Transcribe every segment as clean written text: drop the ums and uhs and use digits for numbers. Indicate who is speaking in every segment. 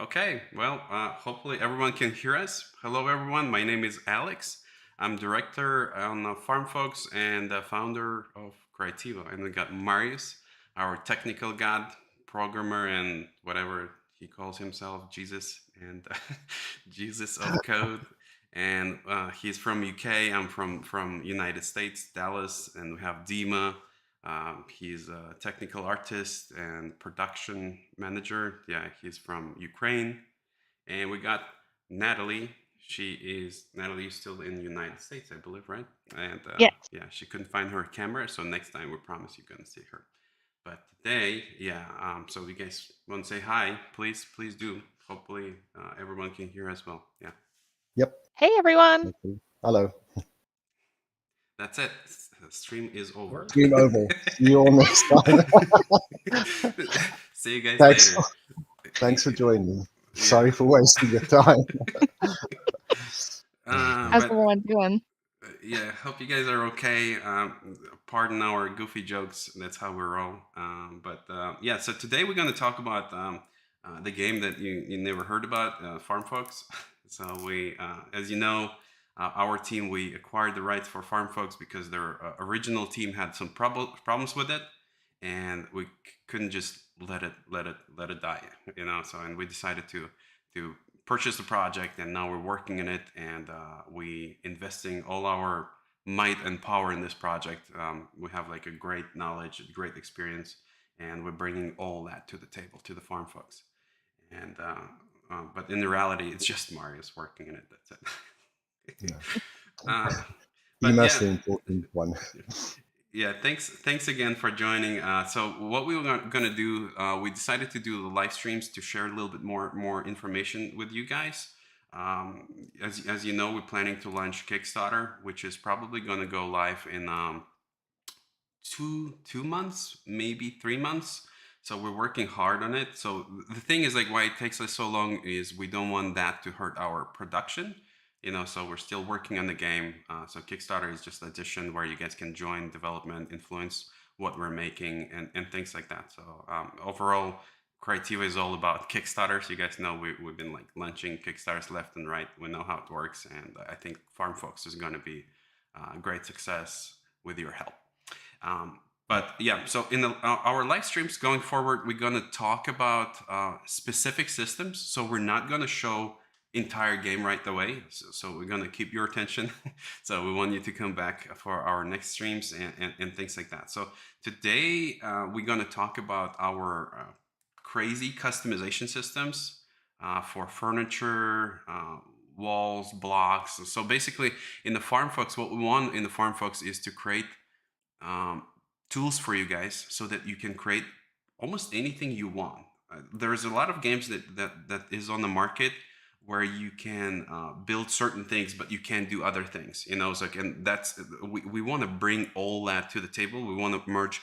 Speaker 1: Okay, well, hopefully everyone can hear us. Hello, everyone. My name is Alex. I'm director on Farm Folks and founder of Creativa. And we got Marius, our technical god, programmer, and whatever he calls himself, Jesus and Jesus of code. And he's from UK. I'm from United States, Dallas, and we have Dima. He's a technical artist and production manager. Yeah, he's from Ukraine. And we got Natalie. Natalie is still in the United States, I believe, right? And
Speaker 2: Yes.
Speaker 1: yeah, she couldn't find her camera, so next time we promise you're gonna see her. But today, yeah. So you guys want to say hi? Please do. Hopefully, everyone can hear as well. Yeah,
Speaker 3: Yep.
Speaker 2: Hey, everyone.
Speaker 3: Okay. Hello.
Speaker 1: that's it. The stream is over.
Speaker 3: Game over. See you all next time.
Speaker 1: See you guys
Speaker 3: Thanks.
Speaker 1: later.
Speaker 3: Thanks for joining.
Speaker 1: Yeah.
Speaker 3: Sorry for wasting your time.
Speaker 2: How's
Speaker 1: But
Speaker 2: everyone doing?
Speaker 1: yeah, hope you guys are okay. Pardon our goofy jokes. That's how we roll. Yeah, so today we're going to talk about the game that you never heard about, Farm Folks. So as you know, our team, we acquired the rights for Farm Folks because their original team had some problems with it, and we couldn't just let it die. So and we decided to purchased the project, and now we're working in it, and we investing all our might and power in this project. We have like a great knowledge, a great experience, and we're bringing all that to the table to the farm folks. And but in reality, it's just Marius working in it. That's it.
Speaker 3: Yeah.
Speaker 1: uh, but
Speaker 3: Dima's
Speaker 1: yeah,
Speaker 3: the important one.
Speaker 1: yeah, thanks again for joining. So what we were going to do, we decided to do the live streams to share a little bit more information with you guys. As you know, we're planning to launch Kickstarter, which is probably going to go live in two months, maybe 3 months. So we're working hard on it. So the thing is, like, why it takes us so long is we don't want that to hurt our production. So we're still working on the game. So Kickstarter is just an addition where you guys can join development, influence what we're making, and things like that. So overall, Creativa is all about Kickstarters. You guys know we've been like launching Kickstarters left and right. We know how it works, and I think Farm Folks is going to be a great success with your help. But yeah, so in our live streams going forward, we're going to talk about specific systems. So we're not going to show entire game right away. So we're going to keep your attention. So we want you to come back for our next streams and things like that. So today we're going to talk about our crazy customization systems for furniture, walls, blocks. So basically in the Farm Folks, what we want in the Farm Folks is to create um, tools for you guys so that you can create almost anything you want. There's a lot of games that is on the market where you can build certain things, but you can't do other things. It's like, and that's we want to bring all that to the table. We want to merge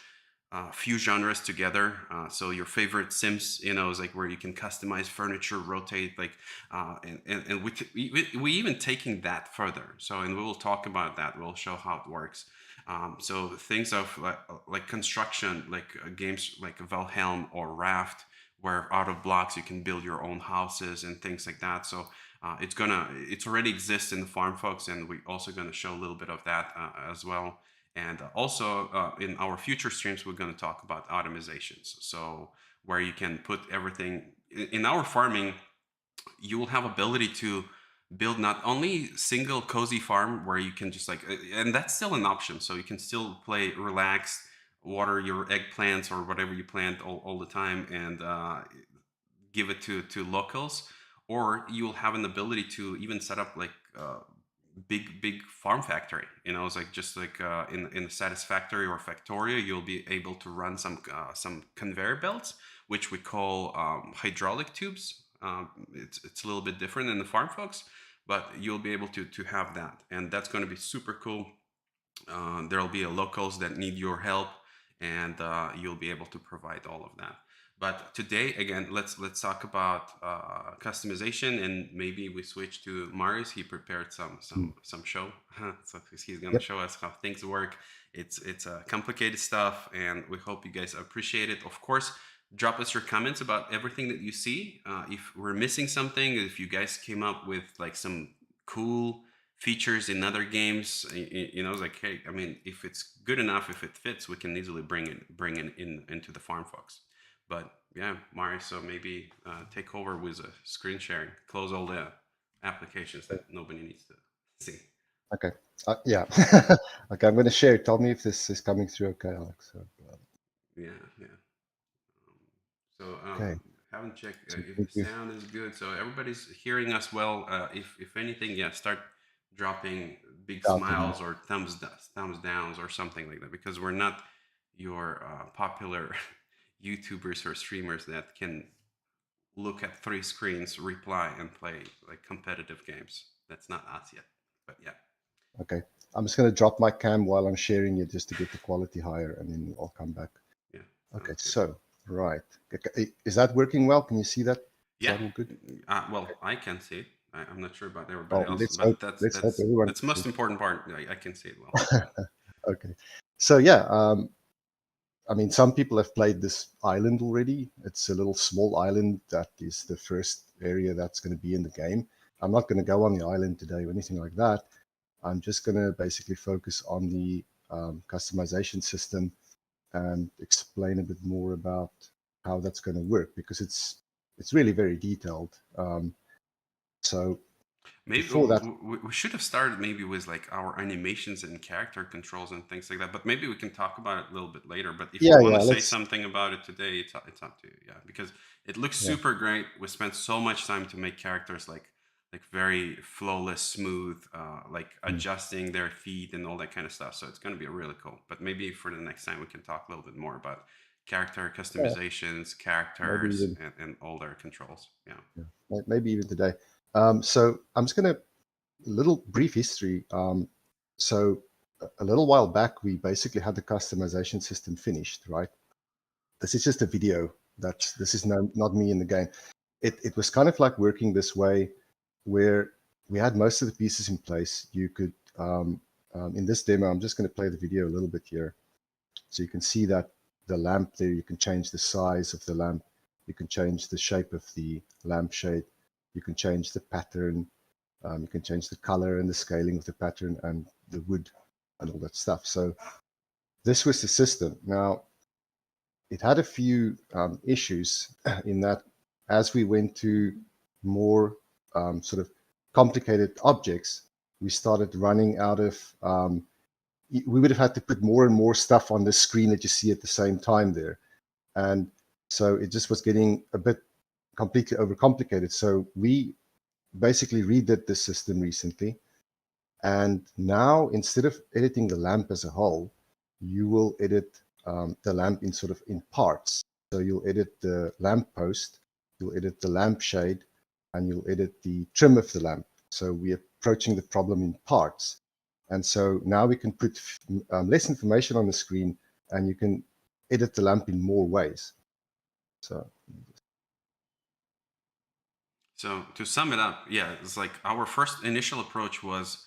Speaker 1: few genres together. So your favorite Sims, is like where you can customize furniture, rotate, like, and we even taking that further. So, and we will talk about that. We'll show how it works. So things of like construction, like games like Valheim or Raft, where out of blocks you can build your own houses and things like that. So it's already exists in the Farm Folks, and we also gonna show a little bit of that as well. And also in our future streams, we're gonna talk about automizations. So where you can put everything in our farming, you will have ability to build not only single cozy farm where you can just like, and that's still an option, so you can still play relaxed, water your eggplants or whatever you plant all the time, and give it to locals, or you'll have an ability to even set up like big farm factory. It's like just like in the Satisfactory or Factoria, you'll be able to run some conveyor belts, which we call hydraulic tubes. It's a little bit different than the Farm Folks, but you'll be able to have that, and that's going to be super cool. There'll be locals that need your help, and you'll be able to provide all of that. But today, again, let's talk about customization, and maybe we switch to Marius. He prepared some show, so he's gonna
Speaker 3: Yep.
Speaker 1: show us how things work. It's complicated stuff, and we hope you guys appreciate it. Of course, drop us your comments about everything that you see. If we're missing something, if you guys came up with like some cool features in other games, like, hey, I mean, if it's good enough, if it fits, we can easily bring it into the Farm Fox. But yeah, Mari, so maybe take over with screen sharing, close all the applications that nobody needs to see.
Speaker 3: Okay. Yeah. Okay, I'm going to share. Tell me if this is coming through okay, Alex. So,
Speaker 1: Yeah, yeah. So
Speaker 3: okay.
Speaker 1: haven't checked
Speaker 3: So
Speaker 1: if
Speaker 3: thank
Speaker 1: the
Speaker 3: you.
Speaker 1: sound is good. So everybody's hearing us well. If anything, yeah, start dropping big
Speaker 3: Shouting.
Speaker 1: smiles or thumbs downs or something like that, because we're not your popular YouTubers or streamers that can look at three screens, reply, and play like competitive games. That's not us yet. But yeah,
Speaker 3: Okay. I'm just going to drop my cam while I'm sharing it just to get the quality higher, and then I'll come back.
Speaker 1: yeah,
Speaker 3: Okay.
Speaker 1: sounds good.
Speaker 3: So, right. Okay, is that working well? Can you see that? Is
Speaker 1: Yeah.
Speaker 3: that all good?
Speaker 1: Well, I can see it. I'm not sure about everybody
Speaker 3: Oh,
Speaker 1: else,
Speaker 3: let's
Speaker 1: but
Speaker 3: hope. Let's hope everyone
Speaker 1: that's
Speaker 3: can
Speaker 1: the
Speaker 3: see
Speaker 1: most important part. I can see it well.
Speaker 3: it. Okay. So yeah, I mean, some people have played this island already. It's a little small island that is the first area that's going to be in the game. I'm not going to go on the island today or anything like that. I'm just going to basically focus on the customization system and explain a bit more about how that's going to work because it's really very detailed. So
Speaker 1: Maybe
Speaker 3: before that,
Speaker 1: we should have started maybe with like our animations and character controls and things like that. But maybe we can talk about it a little bit later. But if you
Speaker 3: yeah,
Speaker 1: want
Speaker 3: yeah,
Speaker 1: to say
Speaker 3: let's,
Speaker 1: something about it today, it's up to you. Yeah, because it looks
Speaker 3: yeah,
Speaker 1: super great. We spent so much time to make characters like very flawless, smooth, like
Speaker 3: mm,
Speaker 1: adjusting their feet and all that kind of stuff. So it's going to be really cool. But maybe for the next time we can talk a little bit more about character
Speaker 3: yeah,
Speaker 1: customizations,
Speaker 3: maybe
Speaker 1: characters,
Speaker 3: even,
Speaker 1: and all their controls. Yeah.
Speaker 3: yeah, maybe even today. So I'm just going to little brief history. So a little while back, we basically had the customization system finished, right? This is just a video. This is not me in the game. It was kind of like working this way, where we had most of the pieces in place. You could in this demo, I'm just going to play the video a little bit here, so you can see that the lamp there. You can change the size of the lamp. You can change the shape of the lampshade. You can change the pattern. You can change the color and the scaling of the pattern and the wood and all that stuff. So this was the system. Now, it had a few issues in that as we went to more sort of complicated objects, we started running out of, we would have had to put more and more stuff on the screen that you see at the same time there. And so it just was getting a bit completely overcomplicated. So we basically redid the system recently. And now, instead of editing the lamp as a whole, you will edit the lamp in sort of in parts. So you'll edit the lamp post, you'll edit the lamp shade, and you'll edit the trim of the lamp. So we're approaching the problem in parts. And so now we can put less information on the screen, and you can edit the lamp in more ways. So
Speaker 1: So to sum it up, yeah, it's like our first initial approach was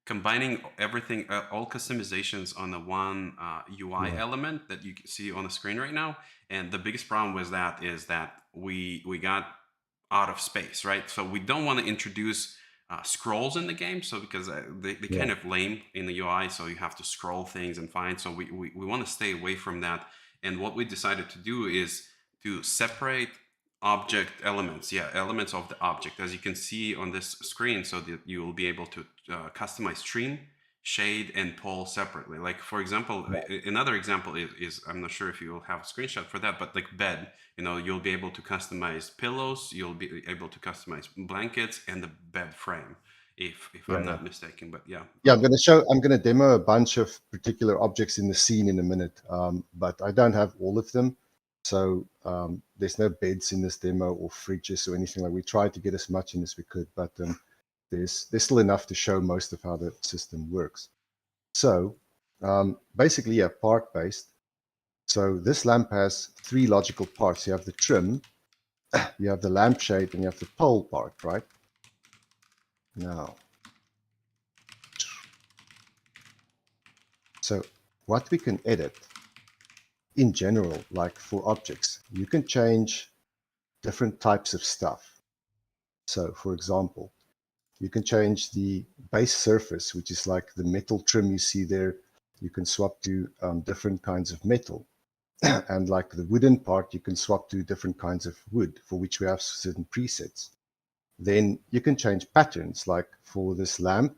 Speaker 1: combining everything, all customizations on the one UI
Speaker 3: yeah,
Speaker 1: element that you can see on the screen right now. And the biggest problem with that is that we got out of space, right? So we don't want to introduce scrolls in the game, so because they
Speaker 3: yeah,
Speaker 1: kind of lame in the UI, so you have to scroll things and find. So we want to stay away from that. And what we decided to do is to separate object elements, yeah, elements of the object, as you can see on this screen, so that you will be able to customize trim, shade, and pull separately. Like for example,
Speaker 3: yeah,
Speaker 1: another example is I'm not sure if you will have a screenshot for that, but like bed, you'll be able to customize pillows, you'll be able to customize blankets and the bed frame, if
Speaker 3: yeah,
Speaker 1: I'm
Speaker 3: yeah.
Speaker 1: not mistaken. But yeah,
Speaker 3: Yeah, I'm going to demo a bunch of particular objects in the scene in a minute, but I don't have all of them. So there's no beds in this demo or fridges or anything like. We tried to get as much in as we could, but there's still enough to show most of how the system works. So basically, yeah, part based. So this lamp has three logical parts. You have the trim, you have the lampshade, and you have the pole part, right? Now, so what we can edit in general, like for objects, you can change different types of stuff. So, for example, you can change the base surface, which is like the metal trim you see there. You can swap to different kinds of metal. And like the wooden part, you can swap to different kinds of wood for which we have certain presets. Then you can change patterns, like for this lamp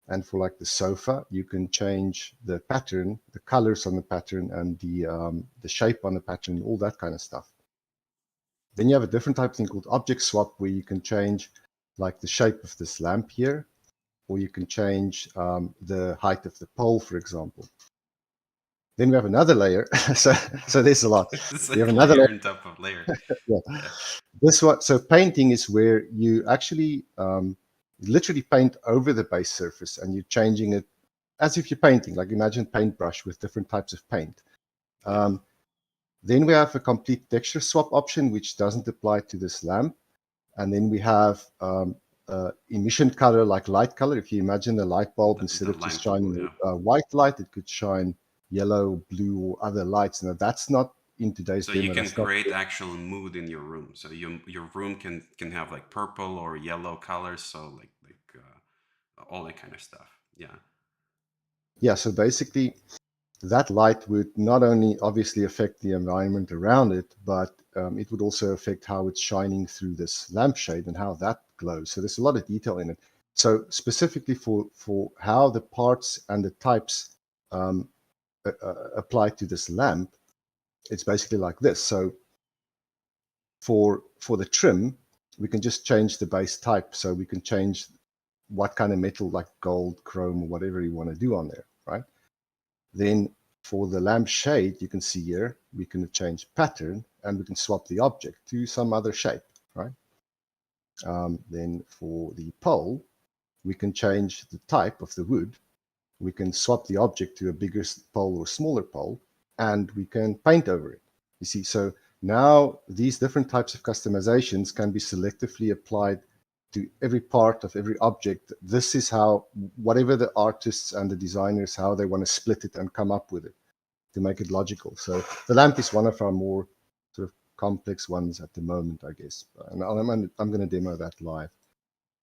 Speaker 3: and for like the sofa, you can change the pattern, the colors on the pattern, and the shape on the pattern, all that kind of stuff. Then you have a different type of thing called object swap, where you can change like the shape of this lamp here, or you can change the height of the pole, for example. Then we have another layer. so there's a lot.
Speaker 1: It's
Speaker 3: We have
Speaker 1: like
Speaker 3: another
Speaker 1: layer
Speaker 3: layer.
Speaker 1: on top of layer.
Speaker 3: Yeah.
Speaker 1: Yeah.
Speaker 3: This one. So painting is where you actually literally paint over the base surface, and you're changing it as if you're painting. Like imagine paintbrush with different types of paint.
Speaker 1: Yeah.
Speaker 3: Then we have a complete texture swap option, which doesn't apply to this lamp. And then we have emission color, like light color. If you imagine a light bulb, instead
Speaker 1: The
Speaker 3: of just
Speaker 1: line purple.
Speaker 3: shining
Speaker 1: Yeah.
Speaker 3: white light, it could shine yellow, blue, or other lights. Now, that's not in today's
Speaker 1: So you
Speaker 3: demo.
Speaker 1: can
Speaker 3: That's not.
Speaker 1: create actual mood in your room. So your room can have like purple or yellow colors. So all that kind of stuff. Yeah.
Speaker 3: Yeah, so basically, that light would not only obviously affect the environment around it, but it would also affect how it's shining through this lampshade and how that glows. So there's a lot of detail in it. So specifically for how the parts and the types um, apply to this lamp, it's basically like this. So for the trim, we can just change the base type. So we can change what kind of metal, like gold, chrome, or whatever you want to do on there, right? Then for the lamp shade, you can see here, we can change pattern and we can swap the object to some other shape, right? Then for the pole, we can change the type of the wood. We can swap the object to a bigger pole or smaller pole, and we can paint over it. You see, so now these different types of customizations can be selectively applied to every part of every object. This is how, whatever the artists and the designers, how they want to split it and come up with it to make it logical. So the lamp is one of our more sort of complex ones at the moment, I guess. And I'm going to demo that live.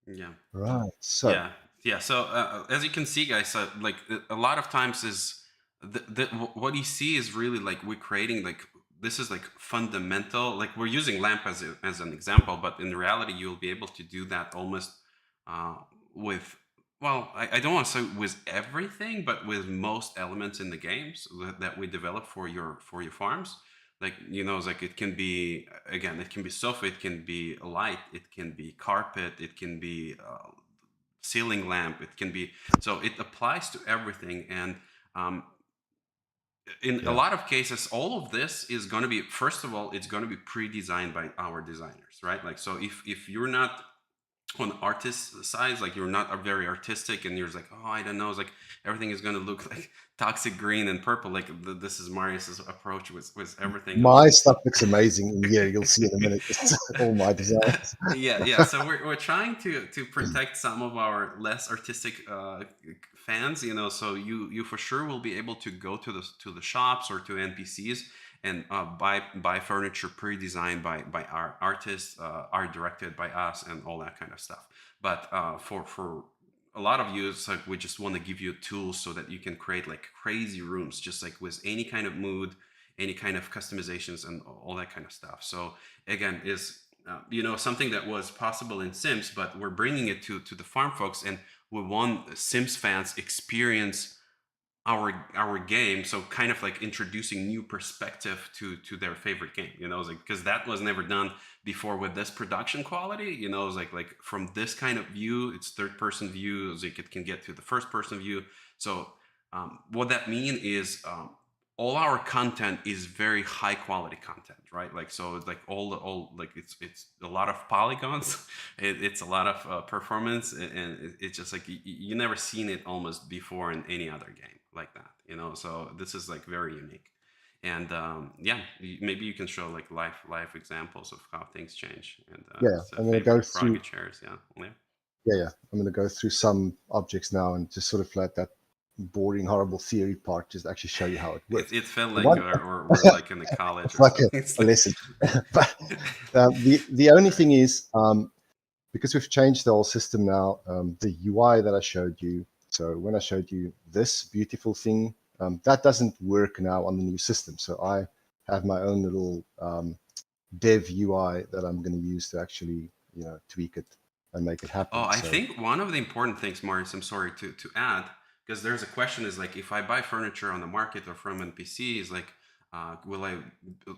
Speaker 1: Yeah.
Speaker 3: Right. So
Speaker 1: Yeah, yeah. So as you can see, guys, like a lot of times is what you see is really like we're creating like this is like fundamental. Like we're using lamp as an example, but in reality, you'll be able to do that almost uh, with. Well, I don't want to say with everything, but with most elements in the games that we develop for your farms. Like it's like it can be again, it can be sofa, it can be light, it can be carpet, it can be ceiling lamp, it can be, so it applies to everything. And um, in a
Speaker 3: yeah,
Speaker 1: lot of cases all of this is going to be, first of all, it's going to be pre-designed by our designers, right? Like so if you're not on the artist side, like you're not very artistic and you're just like, oh, I don't know, it's like everything is going to look like toxic green and purple, like this is Marius's approach with everything else.
Speaker 3: my stuff looks amazing in here. You'll see in a minute. It's all my designs.
Speaker 1: Yeah, yeah. So we're trying to protect some of our less artistic fans, so you for sure will be able to go to the shops or to NPCs and buy furniture pre-designed by our artists, art directed by us, and all that kind of stuff. But for a lot of you, it's like we just want to give you tools so that you can create like crazy rooms, just like with any kind of mood, any kind of customizations, and all that kind of stuff. So again, is something that was possible in Sims, but we're bringing it to the farm folks, and we want Sims fans experience our game, so kind of like introducing new perspective to their favorite game, like because that was never done before with this production quality, it's like from this kind of view, it's third person view, it's like it can get to the first person view. So what that mean is all our content is very high quality content, right? Like so it's like all like it's a lot of polygons, it's a lot of performance, and it's just like you never seen it almost before in any other game like that, so this is like very unique. And yeah, maybe you can show like live examples of how things change. And
Speaker 3: Yeah,
Speaker 1: it's a
Speaker 3: I'm going to go
Speaker 1: favorite
Speaker 3: through.
Speaker 1: froggy chairs. Yeah, yeah.
Speaker 3: Yeah, I'm going to go through some objects now and just sort of let that boring, horrible theory part, just actually show you how it works.
Speaker 1: It felt
Speaker 3: The
Speaker 1: like
Speaker 3: one,
Speaker 1: we're like in a college
Speaker 3: it's
Speaker 1: or
Speaker 3: like
Speaker 1: something. It's
Speaker 3: a
Speaker 1: like
Speaker 3: lesson. But the only
Speaker 1: right.
Speaker 3: thing is, because we've changed the whole system now, the UI that I showed you. So when I showed you this beautiful thing, that doesn't work now on the new system. So I have my own little dev UI that I'm going to use to actually, tweak it and make it
Speaker 1: Oh,
Speaker 3: happen.
Speaker 1: I
Speaker 3: So
Speaker 1: think one of the important things, Marius, I'm sorry to add, because there's a question is like, if I buy furniture on the market or from NPC, is like, will I?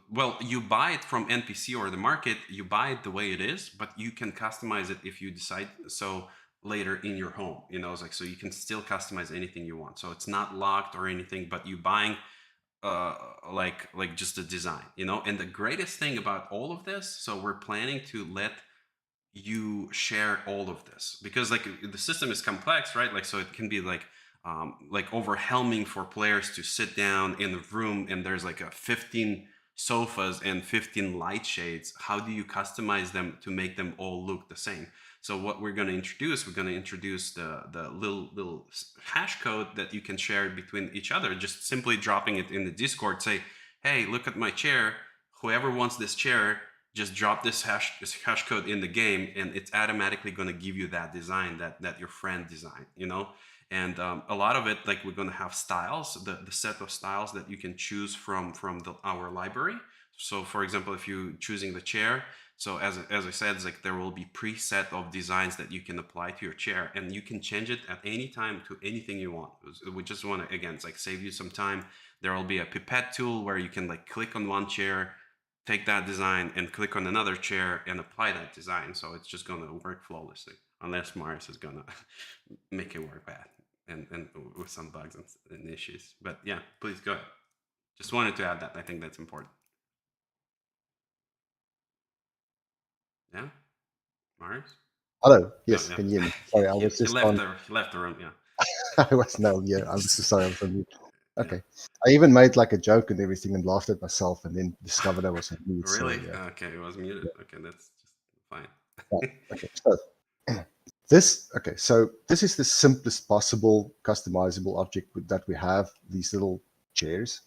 Speaker 1: Well, you buy it from NPC or the market, you buy it the way it is, but you can customize it if you decide so later in your home. It's like so you can still customize anything you want. So it's not locked or anything, but you buying uh like just a design. And the greatest thing about all of this, so we're planning to let you share all of this, because like the system is complex, right? Like so it can be like overwhelming for players to sit down in the room and there's like a 15 sofas and 15 light shades. How do you customize them to make them all look the same? So what we're going to introduce the little hash code that you can share between each other, just simply dropping it in the Discord. Say, hey, look at my chair. Whoever wants this chair, just drop this hash code in the game, and it's automatically going to give you that design that your friend designed. And a lot of it, like, we're going to have styles, the set of styles that you can choose from our library. So for example, if you choosing the chair, so as I said, it's like there will be preset of designs that you can apply to your chair, and you can change it at any time to anything you want. We just want to, again, it's like save you some time. There will be a pipette tool where you can like click on one chair, take that design and click on another chair and apply that design. So it's just going to work flawlessly, unless Mars is going to make it work bad and with some bugs and issues. But yeah, please go ahead. Just wanted to add that. I think that's important. Yeah, Mars.
Speaker 3: hello,
Speaker 1: Oh
Speaker 3: yes,
Speaker 1: yeah,
Speaker 3: can you hear me? Sorry, I
Speaker 1: he,
Speaker 3: was
Speaker 1: he
Speaker 3: just
Speaker 1: left
Speaker 3: on.
Speaker 1: the he left the room. Yeah,
Speaker 3: I was no, yeah, I'm so sorry, I was on mute.
Speaker 1: yeah.
Speaker 3: Okay, I even made like a joke and everything and laughed at myself, and then discovered I was on mute. So
Speaker 1: Really?
Speaker 3: yeah,
Speaker 1: Okay, it was muted. Okay, that's just fine.
Speaker 3: yeah. Okay, so this is the simplest possible customizable object that we have. These little chairs.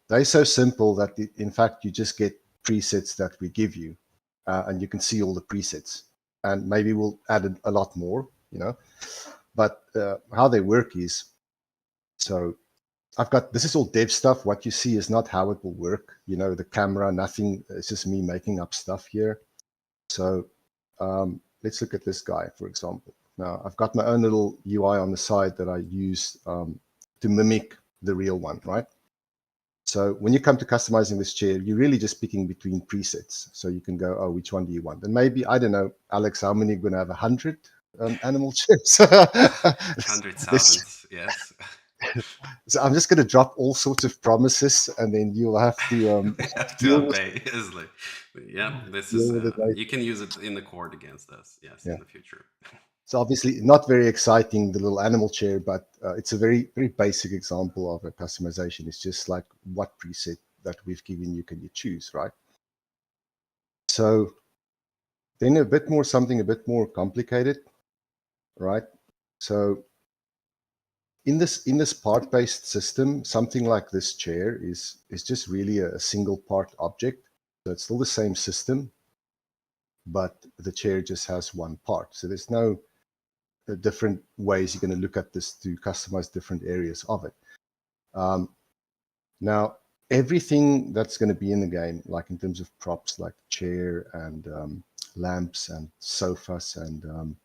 Speaker 3: They're so simple that in fact you just get presets that we give you, and you can see all the presets. And maybe we'll add a lot more, But how they work is, so I've got, this is all dev stuff. What you see is not how it will work. The camera, nothing. It's just me making up stuff here. So let's look at this guy, for example. Now I've got my own little UI on the side that I use to mimic the real one, right? So when you come to customizing this chair, you're really just picking between presets. So you can go, oh, which one do you want? And maybe, I don't know, Alex, how many are going to have 100 animal chips?
Speaker 1: Hundred
Speaker 3: Let's,
Speaker 1: thousands. Yes.
Speaker 3: so I'm just going to drop all sorts of promises, and then you'll have to
Speaker 1: We have to
Speaker 3: deal with
Speaker 1: obey. It's like, yeah, this is,
Speaker 3: deal with it later.
Speaker 1: you can use it in the court against us. Yes,
Speaker 3: Yeah.
Speaker 1: in the future.
Speaker 3: So obviously not very exciting, the little animal chair, but it's a very, very basic example of a customization. It's just like, what preset that we've given you can you choose, right? So then something a bit more complicated, right? So in this part-based system, something like this chair is just really a single part object. So it's still the same system, but the chair just has one part. So there's no different ways you're going to look at this to customize different areas of it. Um, now, everything that's going to be in the game, like in terms of props, like chair and lamps and sofas and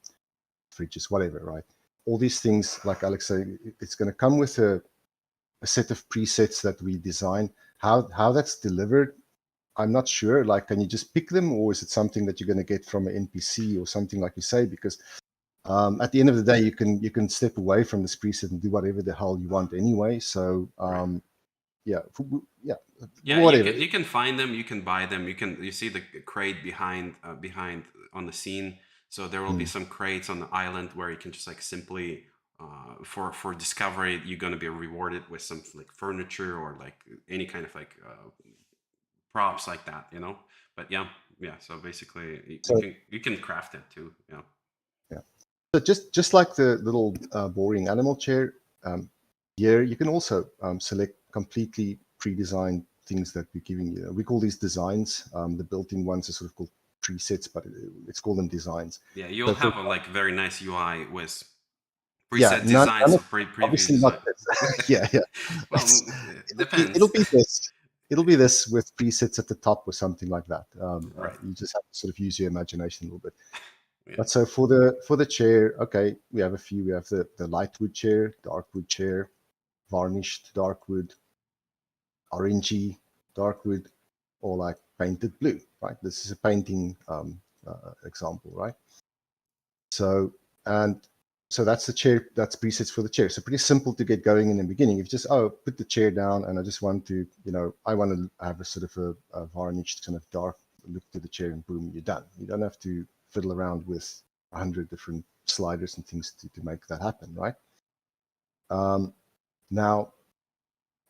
Speaker 3: fridges, whatever, right? All these things, like Alex said, it's going to come with a set of presets that we design. How that's delivered, I'm not sure. Like, can you just pick them, or is it something that you're going to get from an NPC or something like you say? Because at the end of the day, you can step away from this preset and do whatever the hell you want anyway. So
Speaker 1: Right.
Speaker 3: yeah, yeah,
Speaker 1: Yeah, you
Speaker 3: whatever.
Speaker 1: can you can find them, you can buy them, you see the crate behind on the scene. So there will be
Speaker 3: Hmm.
Speaker 1: some crates on the island where you can just like simply for discovery, you're gonna be rewarded with some like furniture or like any kind of like props like that. But yeah, yeah. So basically, you
Speaker 3: So
Speaker 1: can craft it too. Yeah.
Speaker 3: yeah, so just like the little boring animal chair, Um, Here, you can also select completely pre-designed things that we're giving you. We call these designs. The built-in ones are sort of called presets, but let's call them designs.
Speaker 1: Yeah, you'll
Speaker 3: So for
Speaker 1: have a like very nice UI with
Speaker 3: yeah,
Speaker 1: preset
Speaker 3: none
Speaker 1: designs
Speaker 3: of
Speaker 1: of preview
Speaker 3: obviously not
Speaker 1: design.
Speaker 3: this. Yeah, yeah.
Speaker 1: Well,
Speaker 3: It'll
Speaker 1: depends.
Speaker 3: be this. It'll be this with presets at the top or something like that.
Speaker 1: Right.
Speaker 3: You just have to sort of use your imagination a little bit.
Speaker 1: Yeah.
Speaker 3: But so for the chair, okay, we have a few. We have the light wood chair, dark wood chair, varnished dark wood, orangey dark wood, or like painted blue. Right. This is a painting example, right? So and so that's the chair. That's presets for the chair. So pretty simple to get going in the beginning. If you just put the chair down, and I just want to I want to have a sort of a varnished kind of dark look to the chair, and boom, you're done. You don't have to fiddle around with 100 different sliders and things to make that happen, right? Now,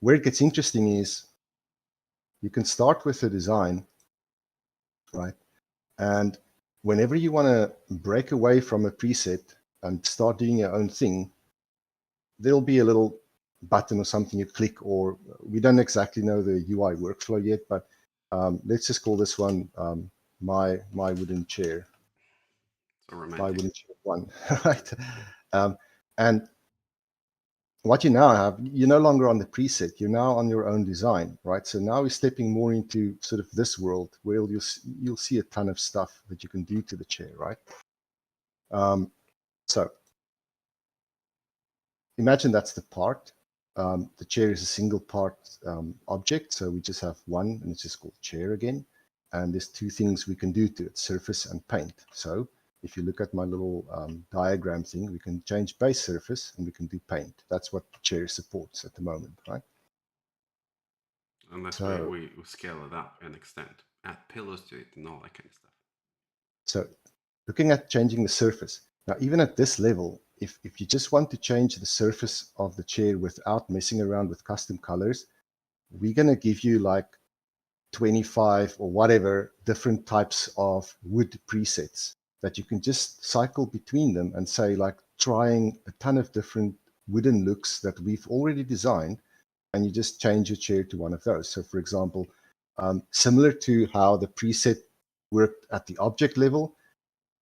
Speaker 3: where it gets interesting is you can start with a design, right? And whenever you want to break away from a preset and start doing your own thing, there'll be a little button or something you click, or we don't exactly know the UI workflow yet, but let's just call this one my wooden chair,
Speaker 1: So
Speaker 3: my
Speaker 1: romantic.
Speaker 3: wooden chair one, right? And what you now have, you're no longer on the preset, you're now on your own design, right? So now we're stepping more into sort of this world where you'll see a ton of stuff that you can do to the chair, right? So imagine that's the part. The chair is a single part object, so we just have one, and it's just called chair again. And there's two things we can do to it: surface and paint. So if you look at my little diagram thing, we can change base surface and we can do paint. That's what the chair supports at the moment, right?
Speaker 1: Unless
Speaker 3: So,
Speaker 1: we scale it up and extend, add pillows to it and all that kind of stuff.
Speaker 3: so looking at changing the surface. Now, even at this level, if you just want to change the surface of the chair without messing around with custom colors, we're going to give you like 25 or whatever different types of wood presets that you can just cycle between them and say, like, trying a ton of different wooden looks that we've already designed, and you just change your chair to one of those. So for example, similar to how the preset worked at the object level,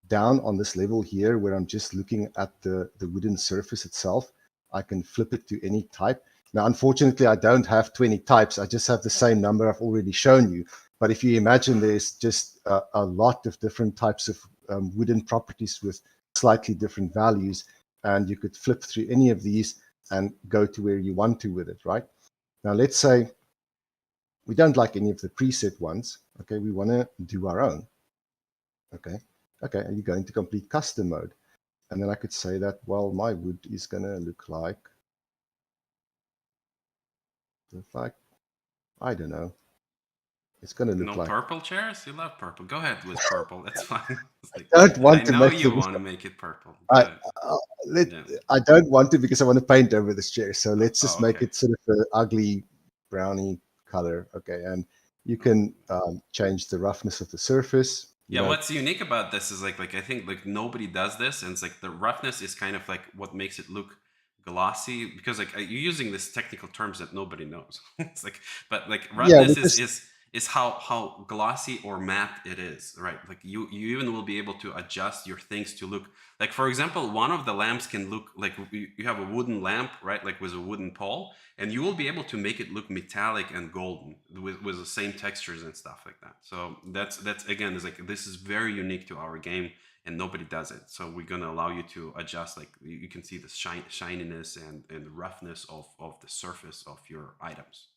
Speaker 3: down on this level here where I'm just looking at the wooden surface itself, I can flip it to any type. Now, unfortunately, I don't have 20 types. I just have the same number I've already shown you. But if you imagine there's just a lot of different types of wooden properties with slightly different values, and you could flip through any of these and go to where you want to with it, right? Now, let's say we don't like any of the preset ones. Okay, we want to do our own. Okay, okay, and you go into complete custom mode. And then I could say that, well, my wood is going to look like, I don't know, it's going to look
Speaker 1: No
Speaker 3: like,
Speaker 1: purple chairs? You love purple. Go ahead with purple. That's fine. It's like
Speaker 3: I don't
Speaker 1: I
Speaker 3: want to
Speaker 1: know
Speaker 3: make
Speaker 1: you
Speaker 3: the,
Speaker 1: want to make it purple.
Speaker 3: I,
Speaker 1: Good.
Speaker 3: let,
Speaker 1: Yeah.
Speaker 3: I don't want to because I want to paint over this chair. So let's
Speaker 1: Oh,
Speaker 3: just make
Speaker 1: okay.
Speaker 3: it sort of an ugly browny color. Okay. And you can change the roughness of the surface,
Speaker 1: Yeah, what's unique about this is like I think like nobody does this, and it's like the roughness is kind of like what makes it look glossy because like you're using this technical terms that nobody knows. It's like, but like
Speaker 3: yeah, we
Speaker 1: roughness
Speaker 3: just,
Speaker 1: is how glossy or matte it is, right? Like you even will be able to adjust your things to look like, for example, one of the lamps can look like you have a wooden lamp, right? Like with a wooden pole, and you will be able to make it look metallic and golden with the same textures and stuff like that. So that's again is like this is very unique to our game and nobody does it. So we're gonna allow you to adjust, like you can see the shininess and the roughness of the surface of your items,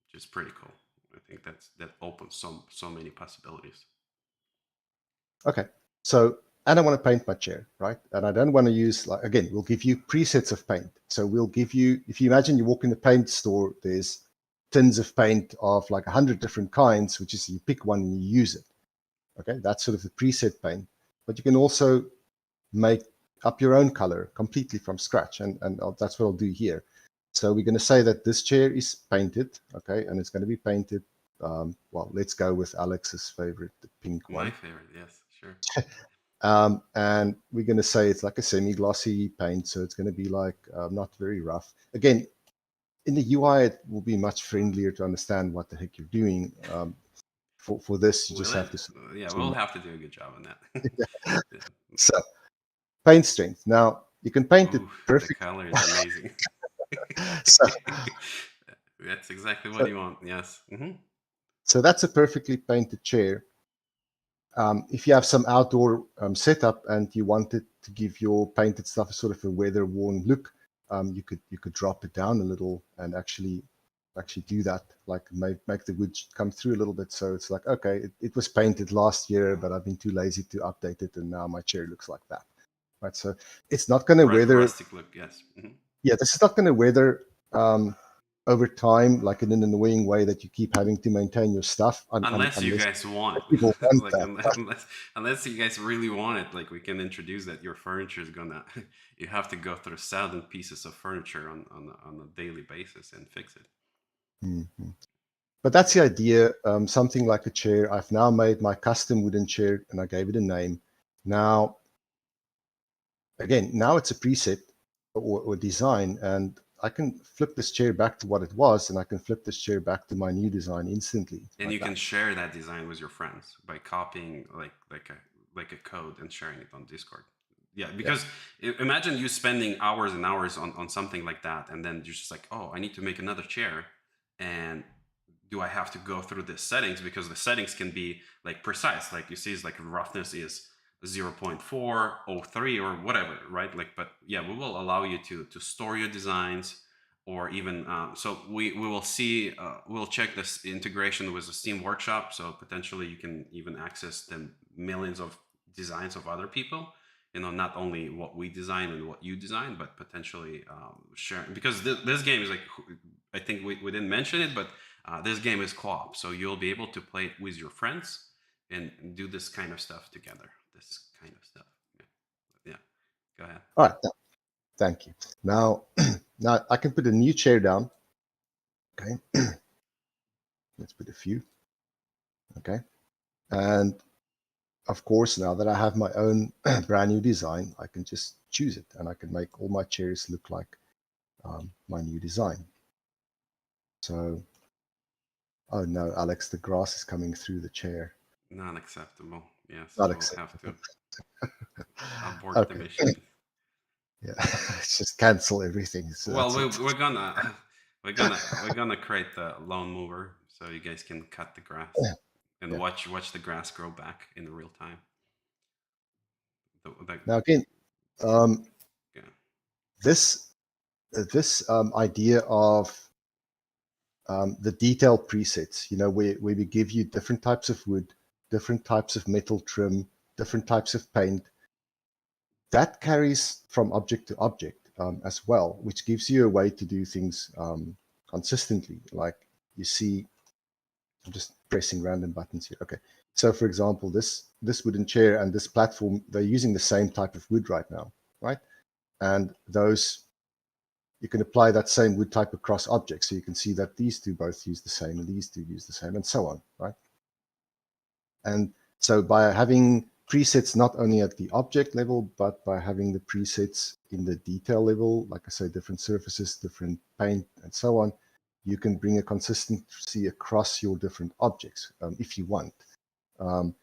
Speaker 1: which is pretty cool. I think that opens so many possibilities.
Speaker 3: okay. So, and I want to paint my chair, right? And I don't want to use, like, again, we'll give you presets of paint. So we'll give you, if you imagine you walk in the paint store, there's tins of paint of like 100 different kinds, which is you pick one and you use it. Okay, that's sort of the preset paint. But you can also make up your own color completely from scratch. And that's what I'll do here. So we're going to say that this chair is painted, okay, and it's going to be painted. Well, let's go with Alex's favorite, the pink
Speaker 1: My
Speaker 3: one.
Speaker 1: favorite, yes, sure.
Speaker 3: And we're going to say it's like a semi-glossy paint, so it's going to be like not very rough. Again, in the UI, it will be much friendlier to understand what the heck you're doing. For this, you just
Speaker 1: Will it?
Speaker 3: have to
Speaker 1: Yeah, we'll
Speaker 3: zoom
Speaker 1: have to do a good job on that.
Speaker 3: out.
Speaker 1: Yeah.
Speaker 3: So paint strength. Now you can paint it
Speaker 1: Ooh, the
Speaker 3: perfect.
Speaker 1: color is amazing.
Speaker 3: So,
Speaker 1: That's exactly what
Speaker 3: so,
Speaker 1: you want. Yes.
Speaker 3: so that's a perfectly painted chair. If you have some outdoor setup and you wanted to give your painted stuff a sort of a weather-worn look, you could drop it down a little and actually do that, like make the wood come through a little bit. So it's like, okay, it was painted last year, but I've been too lazy to update it, and now my chair looks like that, right? So it's not going to weather.
Speaker 1: Rustic look. Yes.
Speaker 3: Yeah, this is not going to weather over time, like in an annoying way that you keep having to maintain your stuff,
Speaker 1: Unless you
Speaker 3: unless
Speaker 1: guys want,
Speaker 3: people want
Speaker 1: like
Speaker 3: that.
Speaker 1: unless you guys really want it, like we can introduce that your furniture is gonna, you have to go through 1,000 pieces of furniture on a daily basis and fix it.
Speaker 3: Mhm. But that's the idea. Something like a chair. I've now made my custom wooden chair and I gave it a name. Now, again, now it's a preset or design, and I can flip this chair back to what it was, and I can flip this chair back to my new design instantly,
Speaker 1: And
Speaker 3: like
Speaker 1: you
Speaker 3: that.
Speaker 1: can share that design with your friends by copying like a code and sharing it on Discord. Yeah,
Speaker 3: Yeah.
Speaker 1: because imagine you spending hours and hours on something like that, and then you're just like, oh, I need to make another chair, and do I have to go through the settings, because the settings can be like precise, like you see, is like roughness is 0.403 or whatever, right? Like, but yeah, we will allow you to store your designs, or even so we will see, we'll check this integration with the Steam Workshop, so potentially you can even access the millions of designs of other people, not only what we design and what you design, but potentially share, because this game is like, I think we didn't mention it, but this game is co-op, so you'll be able to play it with your friends and do this kind of stuff together. This kind of stuff. Yeah. Go ahead.
Speaker 3: All right. Thank you. Now, now I can put a new chair down. Okay. Let's put a few. Okay. And of course, now that I have my own brand new design, I can just choose it and I can make all my chairs look like my new design. So, oh no, Alex, the grass is coming through the chair.
Speaker 1: Non acceptable. Yes,
Speaker 3: Not
Speaker 1: we'll have to
Speaker 3: acceptable.
Speaker 1: abort the
Speaker 3: Okay.
Speaker 1: mission.
Speaker 3: Yeah. Let's just cancel everything. So
Speaker 1: Well,
Speaker 3: that's it.
Speaker 1: we're gonna we're gonna create the lawn mower so you guys can cut the grass and
Speaker 3: Yeah.
Speaker 1: watch the grass grow back in real time. The,
Speaker 3: Now again, um,
Speaker 1: yeah.
Speaker 3: this this idea of the detailed presets, where we give you different types of wood, different types of metal trim, different types of paint, that carries from object to object as well, which gives you a way to do things consistently. Like you see, I'm just pressing random buttons here. Okay. So for example, this wooden chair and this platform, they're using the same type of wood right now, right? And those, you can apply that same wood type across objects. So you can see that these two both use the same and these two use the same and so on, right? And so by having presets not only at the object level, but by having the presets in the detail level, like I say, different surfaces, different paint, and so on, you can bring a consistency across your different objects if you want. Um,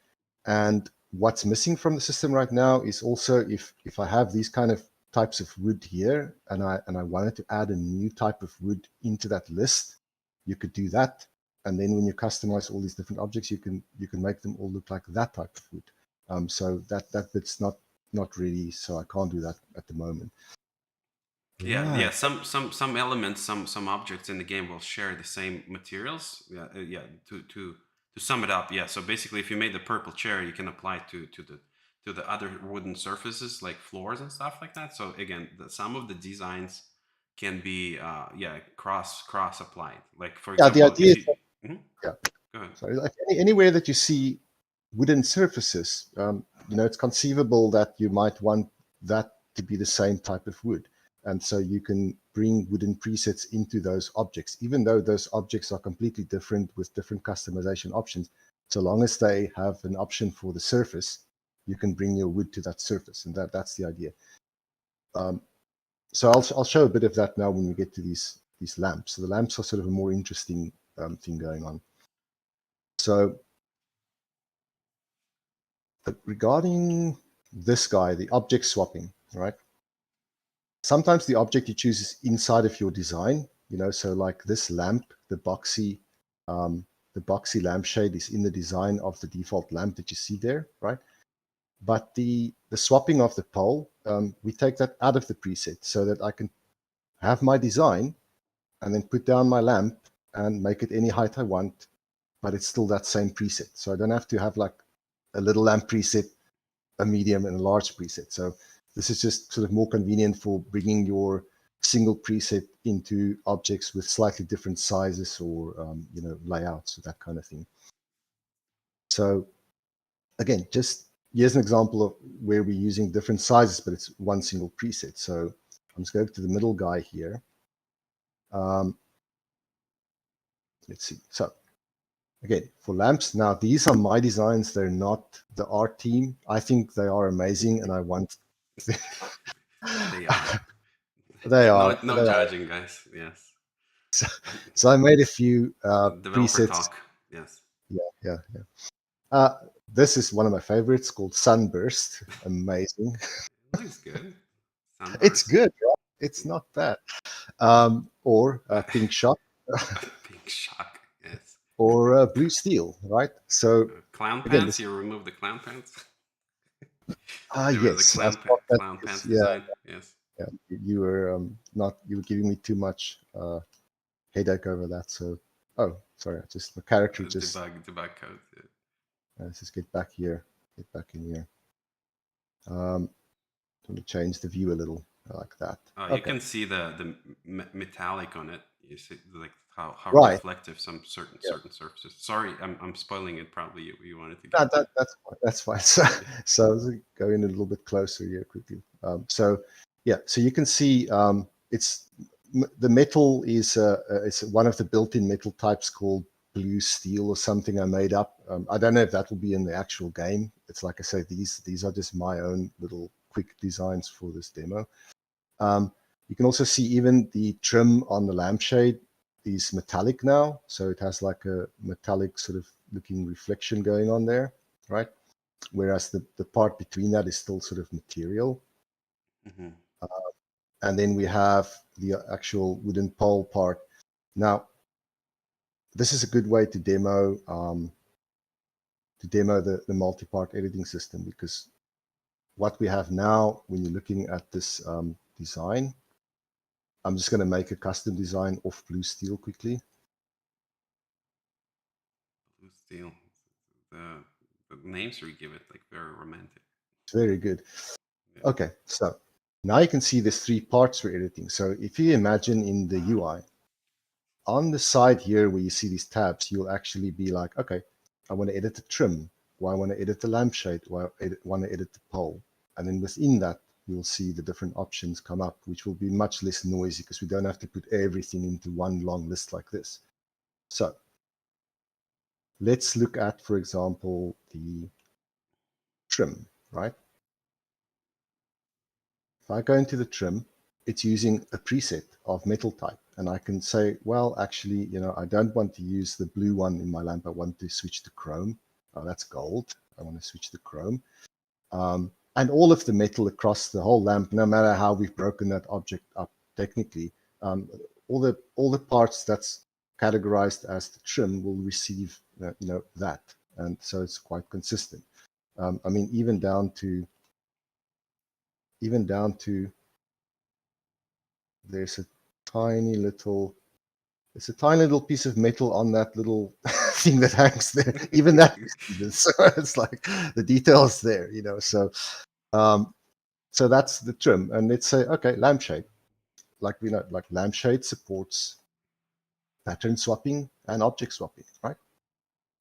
Speaker 3: and what's missing from the system right now is also if I have these kind of types of wood here and I wanted to add a new type of wood into that list, you could do that. And then when you customize all these different objects, you can make them all look like that type of wood. So that bit's not really, so I can't do that at the moment.
Speaker 1: Yeah.
Speaker 3: Right.
Speaker 1: Some elements, some objects in the game will share the same materials. Yeah, yeah. To sum it up, yeah. So basically, if you made the purple chair, you can apply it to the other wooden surfaces like floors and stuff like that. So again, some of the designs can be cross applied. Like for
Speaker 3: Yeah, the
Speaker 1: example,
Speaker 3: idea
Speaker 1: if
Speaker 3: is
Speaker 1: you
Speaker 3: that,
Speaker 1: Mhm.
Speaker 3: yeah.
Speaker 1: Go ahead.
Speaker 3: So like anywhere that you see wooden surfaces, it's conceivable that you might want that to be the same type of wood. And so you can bring wooden presets into those objects, even though those objects are completely different with different customization options. So long as they have an option for the surface, you can bring your wood to that surface, and that's the idea. So I'll show a bit of that now when we get to these lamps. So the lamps are sort of a more interesting thing going on. So regarding this guy, the object swapping, right? Sometimes the object you choose is inside of your design, so like this lamp, the boxy lampshade is in the design of the default lamp that you see there, right? But the swapping of the pole, we take that out of the preset so that I can have my design and then put down my lamp and make it any height I want, but it's still that same preset. So I don't have to have like a little lamp preset, a medium, and a large preset. So this is just sort of more convenient for bringing your single preset into objects with slightly different sizes or layouts or that kind of thing. So again, just here's an example of where we're using different sizes, but it's one single preset. So I'm just going to the middle guy here. Let's see. So again, for lamps, now these are my designs. They're not the art team. I think they are amazing, and I want.
Speaker 1: They are.
Speaker 3: They
Speaker 1: No,
Speaker 3: are.
Speaker 1: no judging, guys. Yes.
Speaker 3: So I made a few
Speaker 1: Developer
Speaker 3: presets.
Speaker 1: talk. Yes.
Speaker 3: Yeah. Uh, this is one of my favorites called Sunburst. Amazing.
Speaker 1: Looks good.
Speaker 3: It's
Speaker 1: Sunburst.
Speaker 3: good, right? It's not bad. Or Pink Shot
Speaker 1: Pink shock. Yes.
Speaker 3: or Blue Steel, right? So
Speaker 1: Clown
Speaker 3: again,
Speaker 1: pants. You remove the clown pants. There was a
Speaker 3: yes, I thought that
Speaker 1: clown
Speaker 3: because,
Speaker 1: pants design. Yes.
Speaker 3: yeah, you were you were giving me too much headache over that. So, oh, sorry, my character just
Speaker 1: Debug code. Yeah.
Speaker 3: let's just get back here, get back in here. Let me change the view a little like that.
Speaker 1: You
Speaker 3: Okay,
Speaker 1: can see the metallic on it. You see like how
Speaker 3: right.
Speaker 1: reflective some certain
Speaker 3: Yeah,
Speaker 1: surfaces. Sorry, I'm spoiling it. Probably you wanted to
Speaker 3: that,
Speaker 1: get to.
Speaker 3: that's fine. So let's go in a little bit closer here quickly. So yeah, so you can see it's the metal is it's one of the built-in metal types called blue steel or something I made up. I don't know if that will be in the actual game. It's like I say, these are just my own little quick designs for this demo. You can also see even the trim on the lampshade is metallic now. So it has like a metallic sort of looking reflection going on there, right? Whereas the part between that is still sort of material.
Speaker 1: Mm-hmm.
Speaker 3: And then we have the actual wooden pole part. Now, this is a good way to demo the multi-part editing system, because what we have now, when you're looking at this design, I'm just going to make a custom design of blue steel quickly.
Speaker 1: Blue steel. The the names we give it like very romantic.
Speaker 3: It's very good.
Speaker 1: Yeah.
Speaker 3: Okay, so now you can see there's three parts we're editing. So if you imagine in the UI, on the side here where you see these tabs, you'll actually be like, okay, I want to edit the trim, or I want to edit the lampshade, or I want to edit the pole. And then within that, you'll see the different options come up, which will be much less noisy because we don't have to put everything into one long list like this. So let's look at, for example, the trim, right? If I go into the trim, it's using a preset of metal type. And I can say, well, actually, I don't want to use the blue one in my lamp. I want to switch to chrome. Oh, that's gold. I want to switch to chrome. And all of the metal across the whole lamp, no matter how we've broken that object up technically, all the parts that's categorized as the trim will receive that. And so it's quite consistent. I mean, even down to there's a tiny little piece of metal on that little thing that hangs there. Even that, so it's like the details there, um, so that's the trim. And let's say, okay, lampshade, like we know, like lampshade supports pattern swapping and object swapping, right?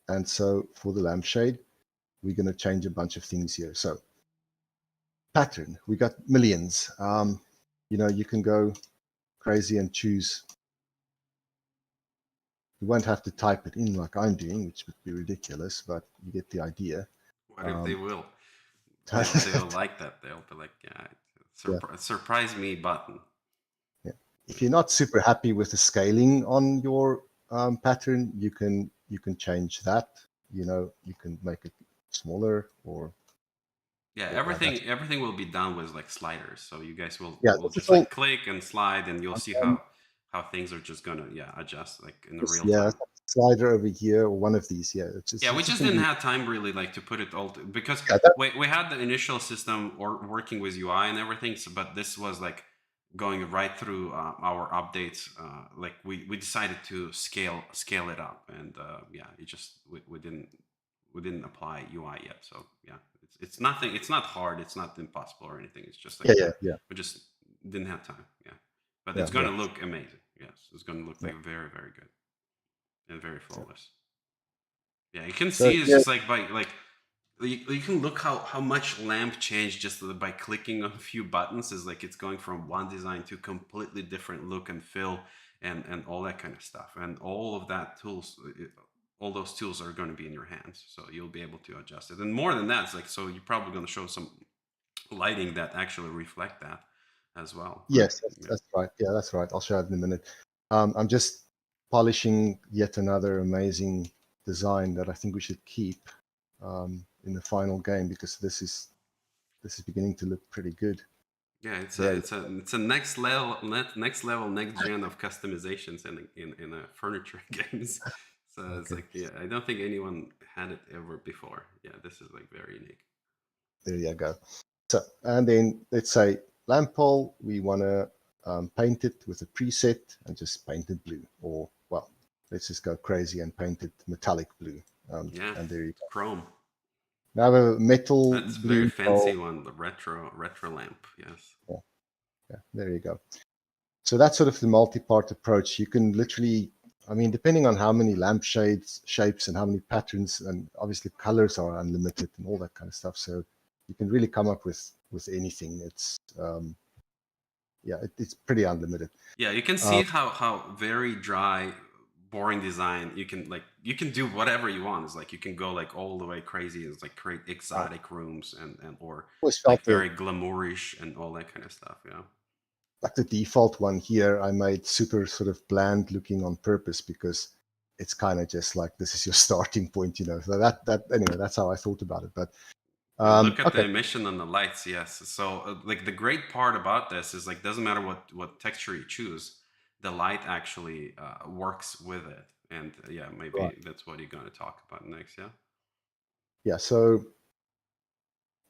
Speaker 3: And so for the lampshade, we're going to change a bunch of things here. So pattern, we got millions. You can go crazy and choose. You won't have to type it in like I'm doing, which would be ridiculous, but you get the idea.
Speaker 1: What if they will? They'll like that. They'll be like, yeah,
Speaker 3: Yeah,
Speaker 1: surprise me button.
Speaker 3: yeah. If you're not super happy with the scaling on your pattern, you can change that. You can make it smaller, or
Speaker 1: Yeah,
Speaker 3: yeah, that's
Speaker 1: everything will be done with like sliders. So you guys
Speaker 3: yeah.
Speaker 1: will
Speaker 3: This is
Speaker 1: just
Speaker 3: all.
Speaker 1: like click and slide, and you'll see how things are just gonna adjust like in the real
Speaker 3: Yeah,
Speaker 1: time.
Speaker 3: it's like a slider over here, or one of these. Yeah,
Speaker 1: Yeah, we
Speaker 3: it
Speaker 1: just
Speaker 3: can
Speaker 1: didn't
Speaker 3: be.
Speaker 1: have time really like to put it all because
Speaker 3: Yeah, that,
Speaker 1: we had the initial system or working with UI and everything. So, but this was like going right through our updates. Like we decided to scale it up, and yeah, it just we didn't apply UI yet. So yeah, it's nothing. It's not hard. It's not impossible or anything. It's just like
Speaker 3: yeah,
Speaker 1: yeah,
Speaker 3: yeah, yeah,
Speaker 1: we just didn't have time. Yeah, but
Speaker 3: yeah,
Speaker 1: it's
Speaker 3: yeah,
Speaker 1: gonna look amazing. Yes, it's gonna look
Speaker 3: yeah,
Speaker 1: like very good and very
Speaker 3: yeah.
Speaker 1: flawless. Yeah, you can
Speaker 3: So
Speaker 1: see it's
Speaker 3: yeah,
Speaker 1: just like by like you can look how much lamp changed just by clicking on a few buttons is like it's going from one design to completely different look and feel and all that kind of stuff and all of that tools all those tools are going to be in your hands so you'll be able to adjust it and more than that it's like so you're probably going to show some lighting that actually reflect that as well right
Speaker 3: yes,
Speaker 1: yeah
Speaker 3: that's right. Yeah, that's right. I'll show it in a minute. I'm just polishing yet another amazing design that I think we should keep in the final game, because this is beginning to look pretty good.
Speaker 1: yeah
Speaker 3: There,
Speaker 1: it's a next level next gen of customizations in furniture games so it's
Speaker 3: okay.
Speaker 1: like yeah I don't think anyone had it ever before yeah this is like very unique
Speaker 3: There you go. So, and then let's say lamp pole, we want to paint it with a preset and just paint it blue. Or, well, let's just go crazy and paint it metallic blue.
Speaker 1: yeah
Speaker 3: And there you go.
Speaker 1: chrome
Speaker 3: Now a metal
Speaker 1: that's very
Speaker 3: blue
Speaker 1: fancy
Speaker 3: pole.
Speaker 1: one the retro lamp yes
Speaker 3: Yeah, yeah, there you go. So that's sort of the multi-part approach. You can literally, I mean, depending on how many lampshades, shapes, and how many patterns, and obviously colors are unlimited and all that kind of stuff. So you can really come up with anything. It's yeah, it's pretty unlimited.
Speaker 1: yeah you can
Speaker 3: Um,
Speaker 1: see how very dry boring design you can do whatever you want it's like you can go like all the way crazy it's like create
Speaker 3: I
Speaker 1: exotic rooms and or
Speaker 3: always
Speaker 1: like
Speaker 3: felt
Speaker 1: very glamourish and all that kind of stuff yeah
Speaker 3: like the default one here, I made super sort of bland looking on purpose, because it's kind of just like this is your starting point, you know. So that anyway, that's how I thought about it. But
Speaker 1: and look at the
Speaker 3: okay,
Speaker 1: emission on the lights yes so like the great part about this is like doesn't matter what texture you choose the light actually works with it and yeah
Speaker 3: right,
Speaker 1: maybe that's what you're going to talk about next yeah
Speaker 3: yeah. So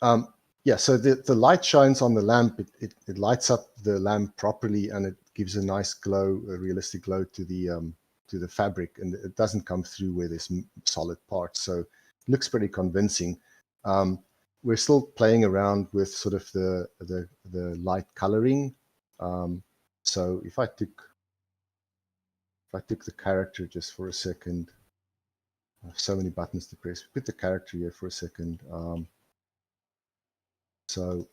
Speaker 3: um, yeah, so the light shines on the lamp. It lights up the lamp properly, and it gives a nice glow, a realistic glow to the fabric, and it doesn't come through where there's solid parts. So it looks pretty convincing. Um, we're still playing around with sort of the light coloring. Um, so if I took the character just for a second, I have so many buttons to press. Put the character here for a second. So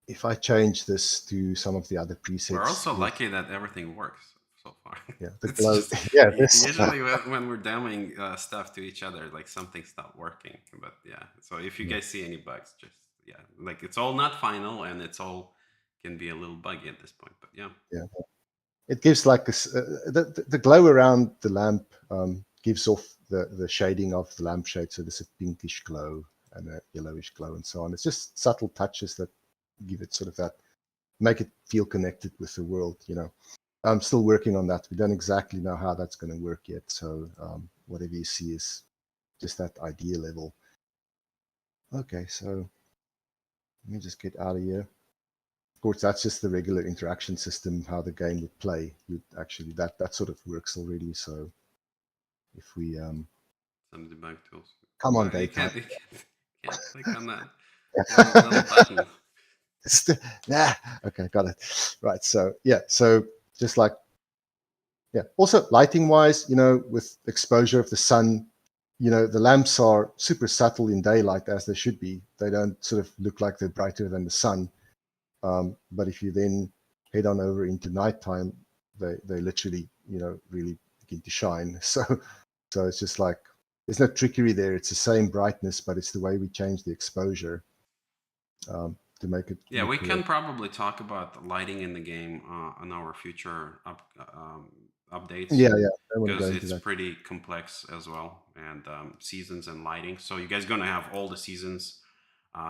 Speaker 3: if I change this to some of the other
Speaker 1: we're
Speaker 3: presets,
Speaker 1: also
Speaker 3: you'll
Speaker 1: lucky that everything works so far
Speaker 3: yeah the
Speaker 1: it's
Speaker 3: glow.
Speaker 1: just
Speaker 3: Yeah, this
Speaker 1: usually when we're demoing stuff to each other like something's not working but yeah so if you
Speaker 3: yeah,
Speaker 1: guys see any bugs just yeah like it's all not final and it's all can be a little buggy at this point but yeah
Speaker 3: yeah. It gives like the glow around the lamp gives off the shading of the lampshade. So there's a pinkish glow and a yellowish glow and so on. It's just subtle touches that give it sort of that, make it feel connected with the world. You know, I'm still working on that. We don't exactly know how that's going to work yet. So whatever you see is just that idea level. Okay, so let me just get out of here. Of course, that's just the regular interaction system, how the game would play. You'd actually, that sort of works already. So if we
Speaker 1: some debug tools
Speaker 3: come on,
Speaker 1: well you
Speaker 3: daytime.
Speaker 1: can't click on that little button
Speaker 3: Nah, okay, got it. Right. So yeah, so just like, yeah. Also, lighting wise, you know, with exposure of the sun, you know, the lamps are super subtle in daylight, as they should be. They don't sort of look like they're brighter than the sun. But if you then head on over into nighttime, they literally, you know, really begin to shine. So it's just like there's no trickery there. It's the same brightness, but it's the way we change the exposure to make it
Speaker 1: Yeah,
Speaker 3: look
Speaker 1: we can
Speaker 3: correct.
Speaker 1: probably talk about the lighting in the game on our future updates,
Speaker 3: Yeah, I want to go
Speaker 1: because
Speaker 3: into
Speaker 1: it's
Speaker 3: that.
Speaker 1: pretty complex as well, and seasons and lighting. So you guys gonna have all the seasons,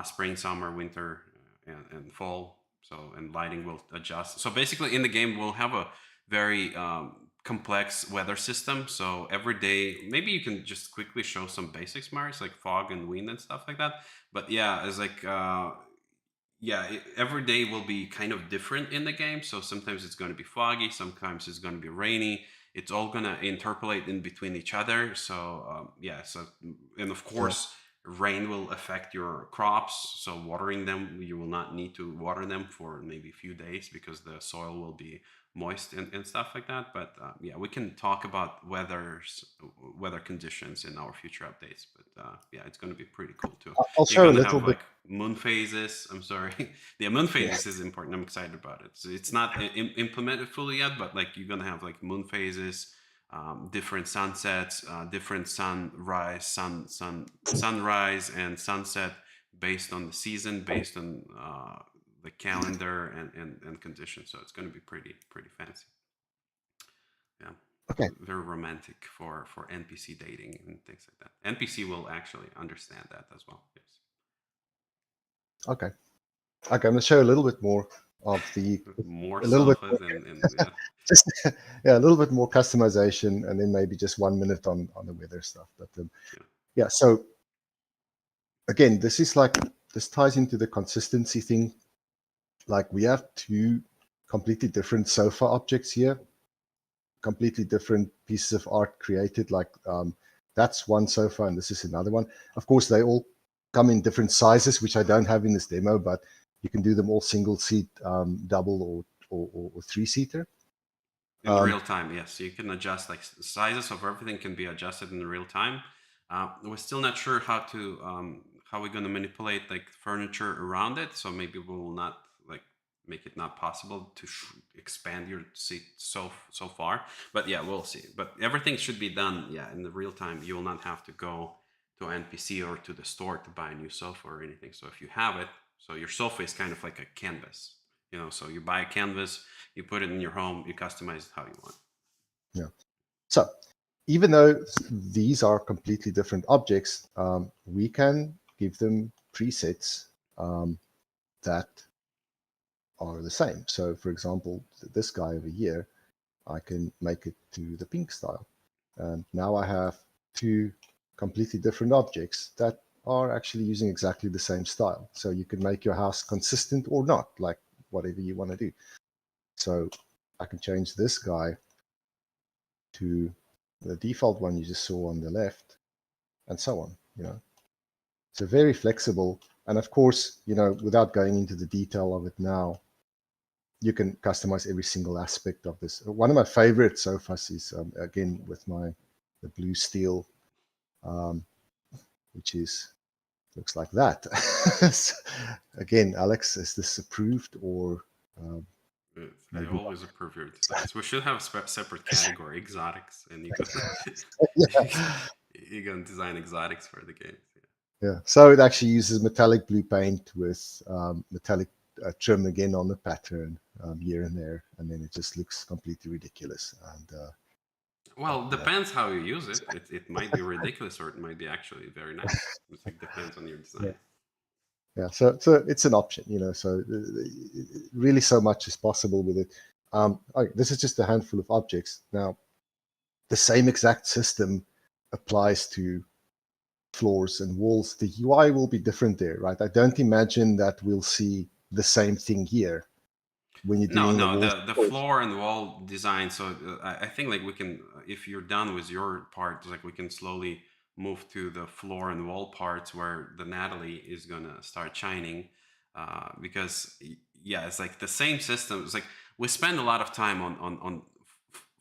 Speaker 1: spring, summer, winter, and fall. So and lighting will adjust. So basically, in the game, we'll have a very complex weather system. So every day, maybe you can just quickly show some basics, Marius, like fog and wind and stuff like that. But yeah, it's like yeah, every day will be kind of different in the game. So sometimes it's going to be foggy, sometimes it's going to be rainy. It's all going to interpolate in between each other. So yeah, so and of
Speaker 3: Yeah.
Speaker 1: course, rain will affect your crops. So watering them, you will not need to water them for maybe a few days because the soil will be moist and stuff like that. But yeah, we can talk about weather conditions in our future updates. But yeah, it's going to be pretty cool too.
Speaker 3: I'll
Speaker 1: You're
Speaker 3: show a
Speaker 1: gonna
Speaker 3: little
Speaker 1: have
Speaker 3: bit.
Speaker 1: like moon phases. I'm sorry. The moon
Speaker 3: Yeah.
Speaker 1: phases is important. I'm excited about it. So it's not implemented fully yet, but like you're gonna have like moon phases, different sunsets, different sunrise and sunset based on the season, based on the calendar and conditions. So it's gonna be pretty fancy. Yeah.
Speaker 3: Okay.
Speaker 1: Very romantic for NPC dating and things like that. NPC will actually understand that as well. Yes.
Speaker 3: Okay. Okay. I'm going to show a little bit more of the,
Speaker 1: More
Speaker 3: a little bit,
Speaker 1: sofas and yeah,
Speaker 3: just yeah, a little bit more customization, and then maybe just 1 minute on the weather stuff. But
Speaker 1: yeah.
Speaker 3: yeah. So again, this ties into the consistency thing. Like we have two completely different sofa objects here, completely different pieces of art created. Like that's one sofa and this is another one. Of course, they all come in different sizes, which I don't have in this demo, but you can do them all single seat, double, or three seater.
Speaker 1: In real time, yes, you can adjust like sizes of everything can be adjusted in real time. We're still not sure how we're going to manipulate like furniture around it, so maybe we will not like make it not possible to expand your seat so far. But yeah, we'll see. But everything should be done, yeah, in the real time. You will not have to go to NPC or to the store to buy a new sofa or anything. So if you have it, so your sofa is kind of like a canvas, you know. So you buy a canvas, you put it in your home, you customize it how you want.
Speaker 3: Yeah. So even though these are completely different objects, we can give them presets that are the same. So for example, this guy over here, I can make it to the pink style. And now I have two completely different objects that are actually using exactly the same style. So you can make your house consistent or not, like whatever you want to do. So I can change this guy to the default one you just saw on the left, and so on, you know. So very flexible. And of course, you know, without going into the detail of it now, you can customize every single aspect of this. One of my favorite sofas is again with the blue steel, um, which is looks like that. So, again, Alex, is this approved or um,
Speaker 1: I
Speaker 3: maybe
Speaker 1: always approve your designs. We should have a separate
Speaker 3: not?
Speaker 1: category, exotics, and you can
Speaker 3: Yeah,
Speaker 1: you can design exotics for the games.
Speaker 3: yeah. So it actually uses metallic blue paint with metallic trim again on the pattern here and there, and then it just looks completely ridiculous. And
Speaker 1: Well,
Speaker 3: yeah,
Speaker 1: depends how you use it. It might be ridiculous or it might be actually very nice. It like depends on your
Speaker 3: yeah,
Speaker 1: design.
Speaker 3: yeah. So it's an option, you know. So really, so much is possible with it. Okay, this is just a handful of objects. Now, the same exact system applies to floors and walls. The UI will be different there, right? I don't imagine that we'll see the same thing here when you're
Speaker 1: No,
Speaker 3: doing the
Speaker 1: no,
Speaker 3: walls.
Speaker 1: the floor and wall design. So I think like we can, if you're done with your part, like we can slowly move to the floor and wall parts where the Natalie is gonna start shining, because yeah, it's like the same system. It's like we spend a lot of time on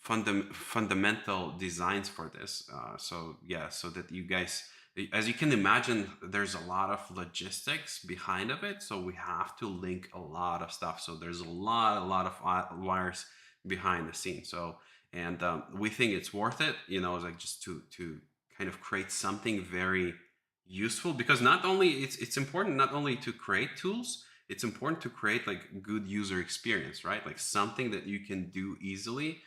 Speaker 1: fundamental designs for this. So yeah, so that you guys, as you can imagine, there's a lot of logistics behind of it, so we have to link a lot of stuff. So there's a lot of wires behind the scenes. So and we think it's worth it, you know, like just to kind of create something very useful, because not only it's important not only to create tools, it's important to create like good user experience, right? Like something that you can do easily,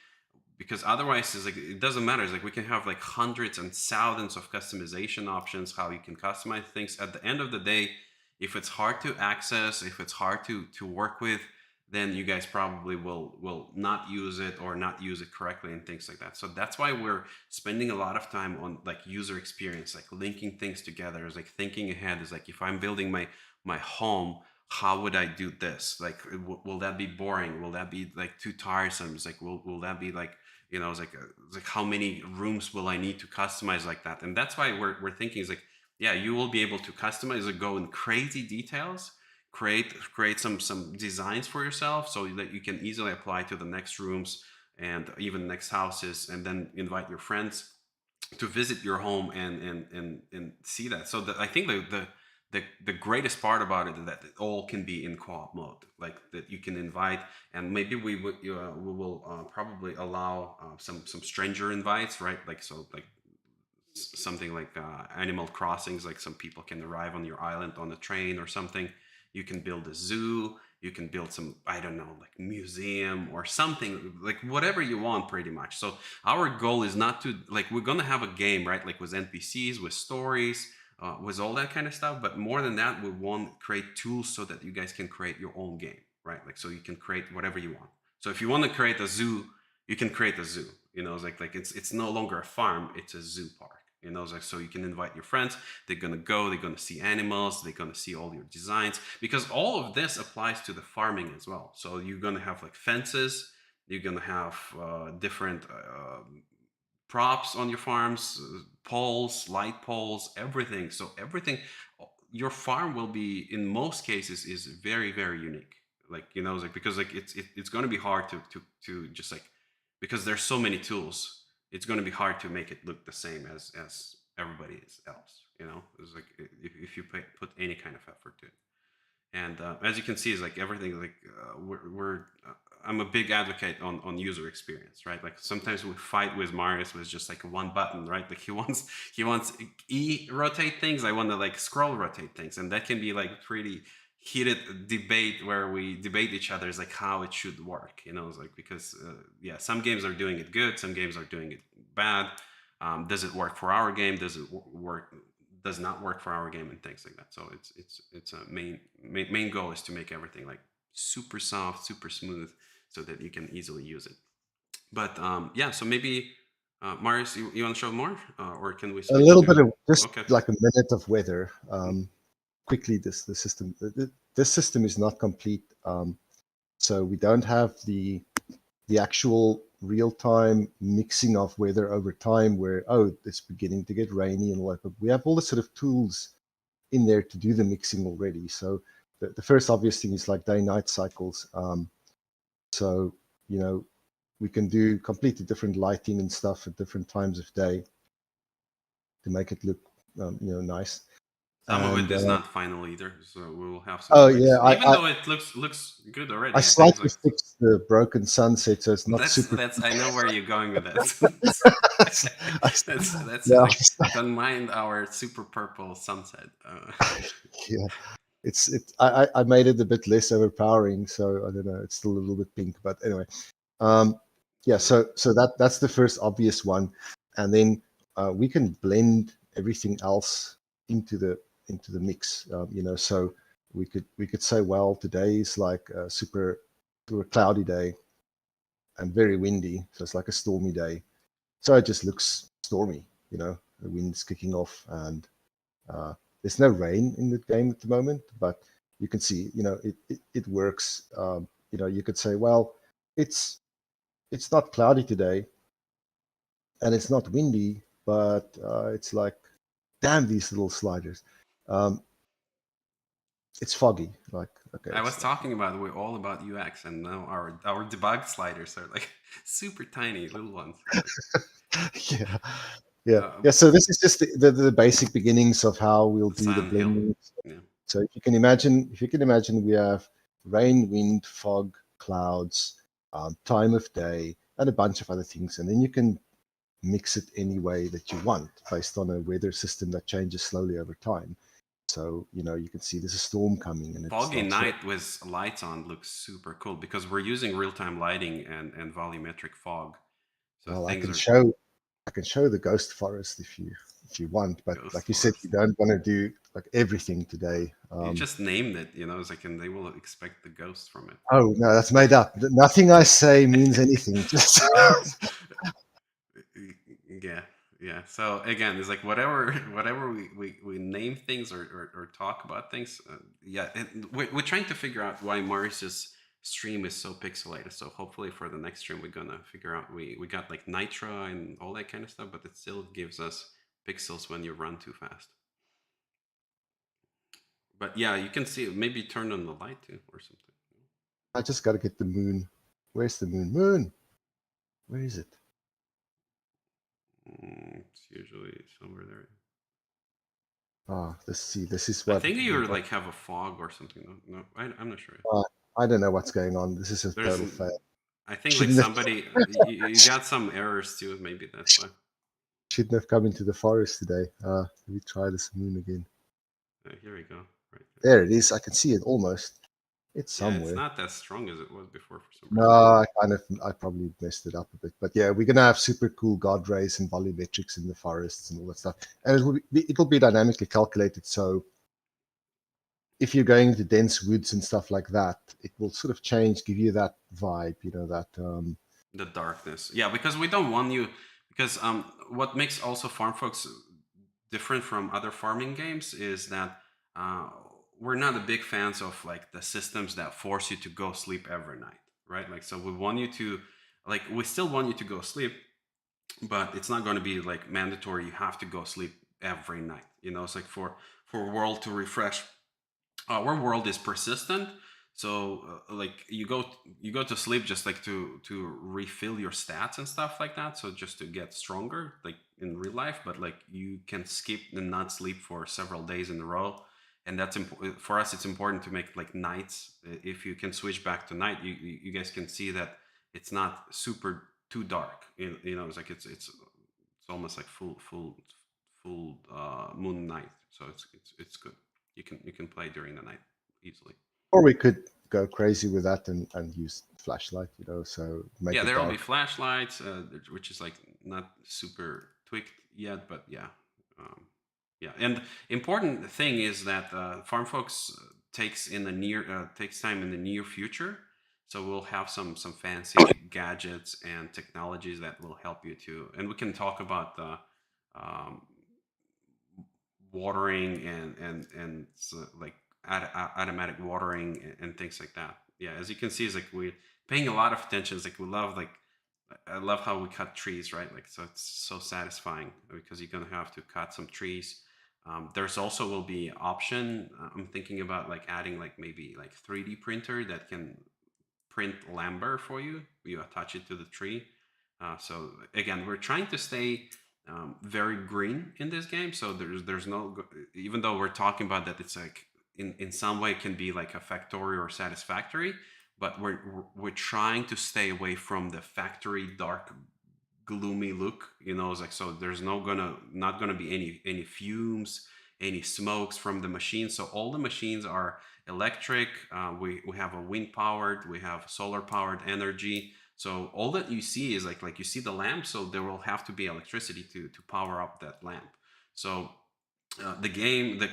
Speaker 1: because otherwise it's like it doesn't matter. It's like we can have like hundreds and thousands of customization options, how you can customize things. At the end of the day, if it's hard to access, if it's hard to work with, then you guys probably will not use it or not use it correctly and things like that. So that's why we're spending a lot of time on like user experience, like linking things together. Is like thinking ahead. Is like if I'm building my home, how would I do this? Like, will that be boring? Will that be like too tiresome? It's like, will that be like, it's like how many rooms will I need to customize like that? And that's why we're thinking is like, yeah, you will be able to customize it, go in crazy details, create some designs for yourself so that you can easily apply to the next rooms and even next houses, and then invite your friends to visit your home and see that. So I think the greatest part about it is that it all can be in co-op mode, like that you can invite, and maybe we will probably allow some stranger invites, right? Like so like something like Animal Crossings, like some people can arrive on your island on a train or something. You can build a zoo. You can build some, I don't know, like museum or something, like whatever you want, pretty much. So our goal is not to like we're gonna have a game, right? Like with NPCs, with stories, with all that kind of stuff. But more than that, we want to create tools so that you guys can create your own game, right? Like so you can create whatever you want. So if you want to create a zoo, you can create a zoo. It's like it's no longer a farm; it's a zoo park. Like so you can invite your friends. They're gonna go. They're gonna see animals. They're gonna see all your designs, because all of this applies to the farming as well. So you're gonna have like fences. You're gonna have different props on your farms, poles, light poles, everything. So everything, your farm will be in most cases is very very unique. Like it's like because like it's going to be hard to just like, because there's so many tools. It's going to be hard to make it look the same as everybody else. It's like if you put any kind of effort to it. And as you can see, is like everything like we're I'm a big advocate on user experience, right? Like sometimes we fight with Marius with just like one button, right? Like he wants rotate things. I want to like scroll rotate things, and that can be like pretty heated debate where we debate each other is like how it should work. It's like because yeah, some games are doing it good, some games are doing it bad. Does it work for our game? Does it work? Does not work for our game and things like that. So it's a main goal is to make everything like super soft, super smooth, so that you can easily use it. But yeah, so maybe Marius, you want to show more, or can we
Speaker 3: A
Speaker 1: switch
Speaker 3: little bit
Speaker 1: to?
Speaker 3: of just
Speaker 1: Okay.
Speaker 3: like a minute of weather. Quickly, this system is not complete. So we don't have the actual real time mixing of weather over time where, oh, it's beginning to get rainy and all that. But we have all the sort of tools in there to do the mixing already. So the first obvious thing is like day night cycles. So, you know, we can do completely different lighting and stuff at different times of day to make it look, nice.
Speaker 1: Some of it
Speaker 3: And
Speaker 1: is not final either, so we will have some
Speaker 3: oh yeah,
Speaker 1: tweaks. Even though it looks good
Speaker 3: I
Speaker 1: already, I think it's
Speaker 3: slightly
Speaker 1: like
Speaker 3: fixed the broken sunset, so it's not super.
Speaker 1: that's I know where you're going with this.
Speaker 3: I,
Speaker 1: That's
Speaker 3: yeah,
Speaker 1: like don't mind our super purple sunset.
Speaker 3: yeah. I made it a bit less overpowering, so I don't know. It's still a little bit pink, but anyway. Um, yeah. So that's the first obvious one, and then we can blend everything else into the mix. So we could say, well, today is like a super cloudy day and very windy, so it's like a stormy day. So it just looks stormy. The wind's kicking off, and there's no rain in the game at the moment, but you can see, it works. You could say, well, it's not cloudy today, and it's not windy, but it's like, damn, these little sliders. Um, it's foggy. Like, okay,
Speaker 1: I was
Speaker 3: it's like,
Speaker 1: talking about we're all about UX, and now our debug sliders are like super tiny little ones. Like,
Speaker 3: yeah, yeah,
Speaker 1: uh,
Speaker 3: yeah. So this is just the basic beginnings of how we'll do the
Speaker 1: Silent Hill.
Speaker 3: blending.
Speaker 1: Yeah.
Speaker 3: So if you can imagine, we have rain, wind, fog, clouds, time of day, and a bunch of other things, and then you can mix it any way that you want based on a weather system that changes slowly over time. So, you can see there's a storm coming and it
Speaker 1: Foggy
Speaker 3: starts.
Speaker 1: night with lights on looks super cool because we're using real-time lighting and volumetric fog. So
Speaker 3: Well, I
Speaker 1: things
Speaker 3: can
Speaker 1: are
Speaker 3: show I can show the ghost forest if you want, but
Speaker 1: ghost
Speaker 3: like you said,
Speaker 1: forest.
Speaker 3: you don't want to do like everything today.
Speaker 1: You just named it, it's like, and they will expect the ghost from it.
Speaker 3: Oh no, that's made up. Nothing I say means anything. Just
Speaker 1: Yeah, yeah. So again, it's like whatever we name things or talk about things. Yeah, and we're trying to figure out why Maris's stream is so pixelated. So hopefully for the next stream we're gonna figure out we got like nitro and all that kind of stuff, but it still gives us pixels when you run too fast. But yeah, you can see maybe turn on the light too or something.
Speaker 3: I just got to get the moon. Where's the moon? Moon. Where is it?
Speaker 1: It's usually somewhere there.
Speaker 3: Ah, let's see. This is
Speaker 1: I
Speaker 3: what.
Speaker 1: think you like have a fog or something. No, I'm not sure.
Speaker 3: Uh, I don't know what's going on. This is a
Speaker 1: There's,
Speaker 3: total fail.
Speaker 1: I think like
Speaker 3: Shouldn't have.
Speaker 1: somebody, you got some errors too. Maybe that's why.
Speaker 3: Shouldn't have come into the forest today. Let me try this moon again.
Speaker 1: Here we go. Right there.
Speaker 3: There it is. I can see it almost. It's
Speaker 1: Yeah, it's
Speaker 3: somewhere.
Speaker 1: not as strong as it was before for some
Speaker 3: No,
Speaker 1: reason.
Speaker 3: I probably messed it up a bit, but yeah, we're gonna have super cool guard rays and volumetrics in the forests and all that stuff, and it'll be dynamically calculated. So if you're going into dense woods and stuff like that, it will sort of change, give you that vibe, that
Speaker 1: The darkness. Yeah, because we don't want you. Because what makes also Farm Folks different from other farming games is that uh, we're not a big fans of like the systems that force you to go sleep every night, right? Like, so we want you to, like, we still want you to go sleep, but it's not going to be like mandatory. You have to go sleep every night. It's like for world to refresh. Our world is persistent, so like you go to sleep just like to refill your stats and stuff like that, so just to get stronger like in real life, but like you can skip and not sleep for several days in a row, and that's important for us. It's important to make like nights. If you can switch back to night, you guys can see that it's not super too dark. It's like it's almost like full moon night, so it's good. You can play during the night easily.
Speaker 3: or we could go crazy with that and use flashlight, so make
Speaker 1: Yeah,
Speaker 3: it
Speaker 1: there will be
Speaker 3: dark.
Speaker 1: flashlights, which is like not super tweaked yet, but yeah, yeah. And important thing is that Farm Folks takes time in the near future, so we'll have some fancy gadgets and technologies that will help you too. And we can talk about the um, watering and so like automatic watering and things like that. Yeah, as you can see, it's like we're paying a lot of attention. It's like we love like I love how we cut trees, right? Like, so it's so satisfying because you're gonna have to cut some trees. There's also will be option. I'm thinking about like adding like maybe like 3D printer that can print lumber for you. You attach it to the tree. So again, we're trying to stay very green in this game. So there's no, even though we're talking about that, it's like in some way it can be like a factory or satisfactory, but we're trying to stay away from the factory dark gloomy look. It's like, so there's not gonna be any fumes, any smokes from the machines. So all the machines are electric. We have a wind powered, we have solar powered energy. So all that you see is like you see the lamp, so there will have to be electricity to power up that lamp. So the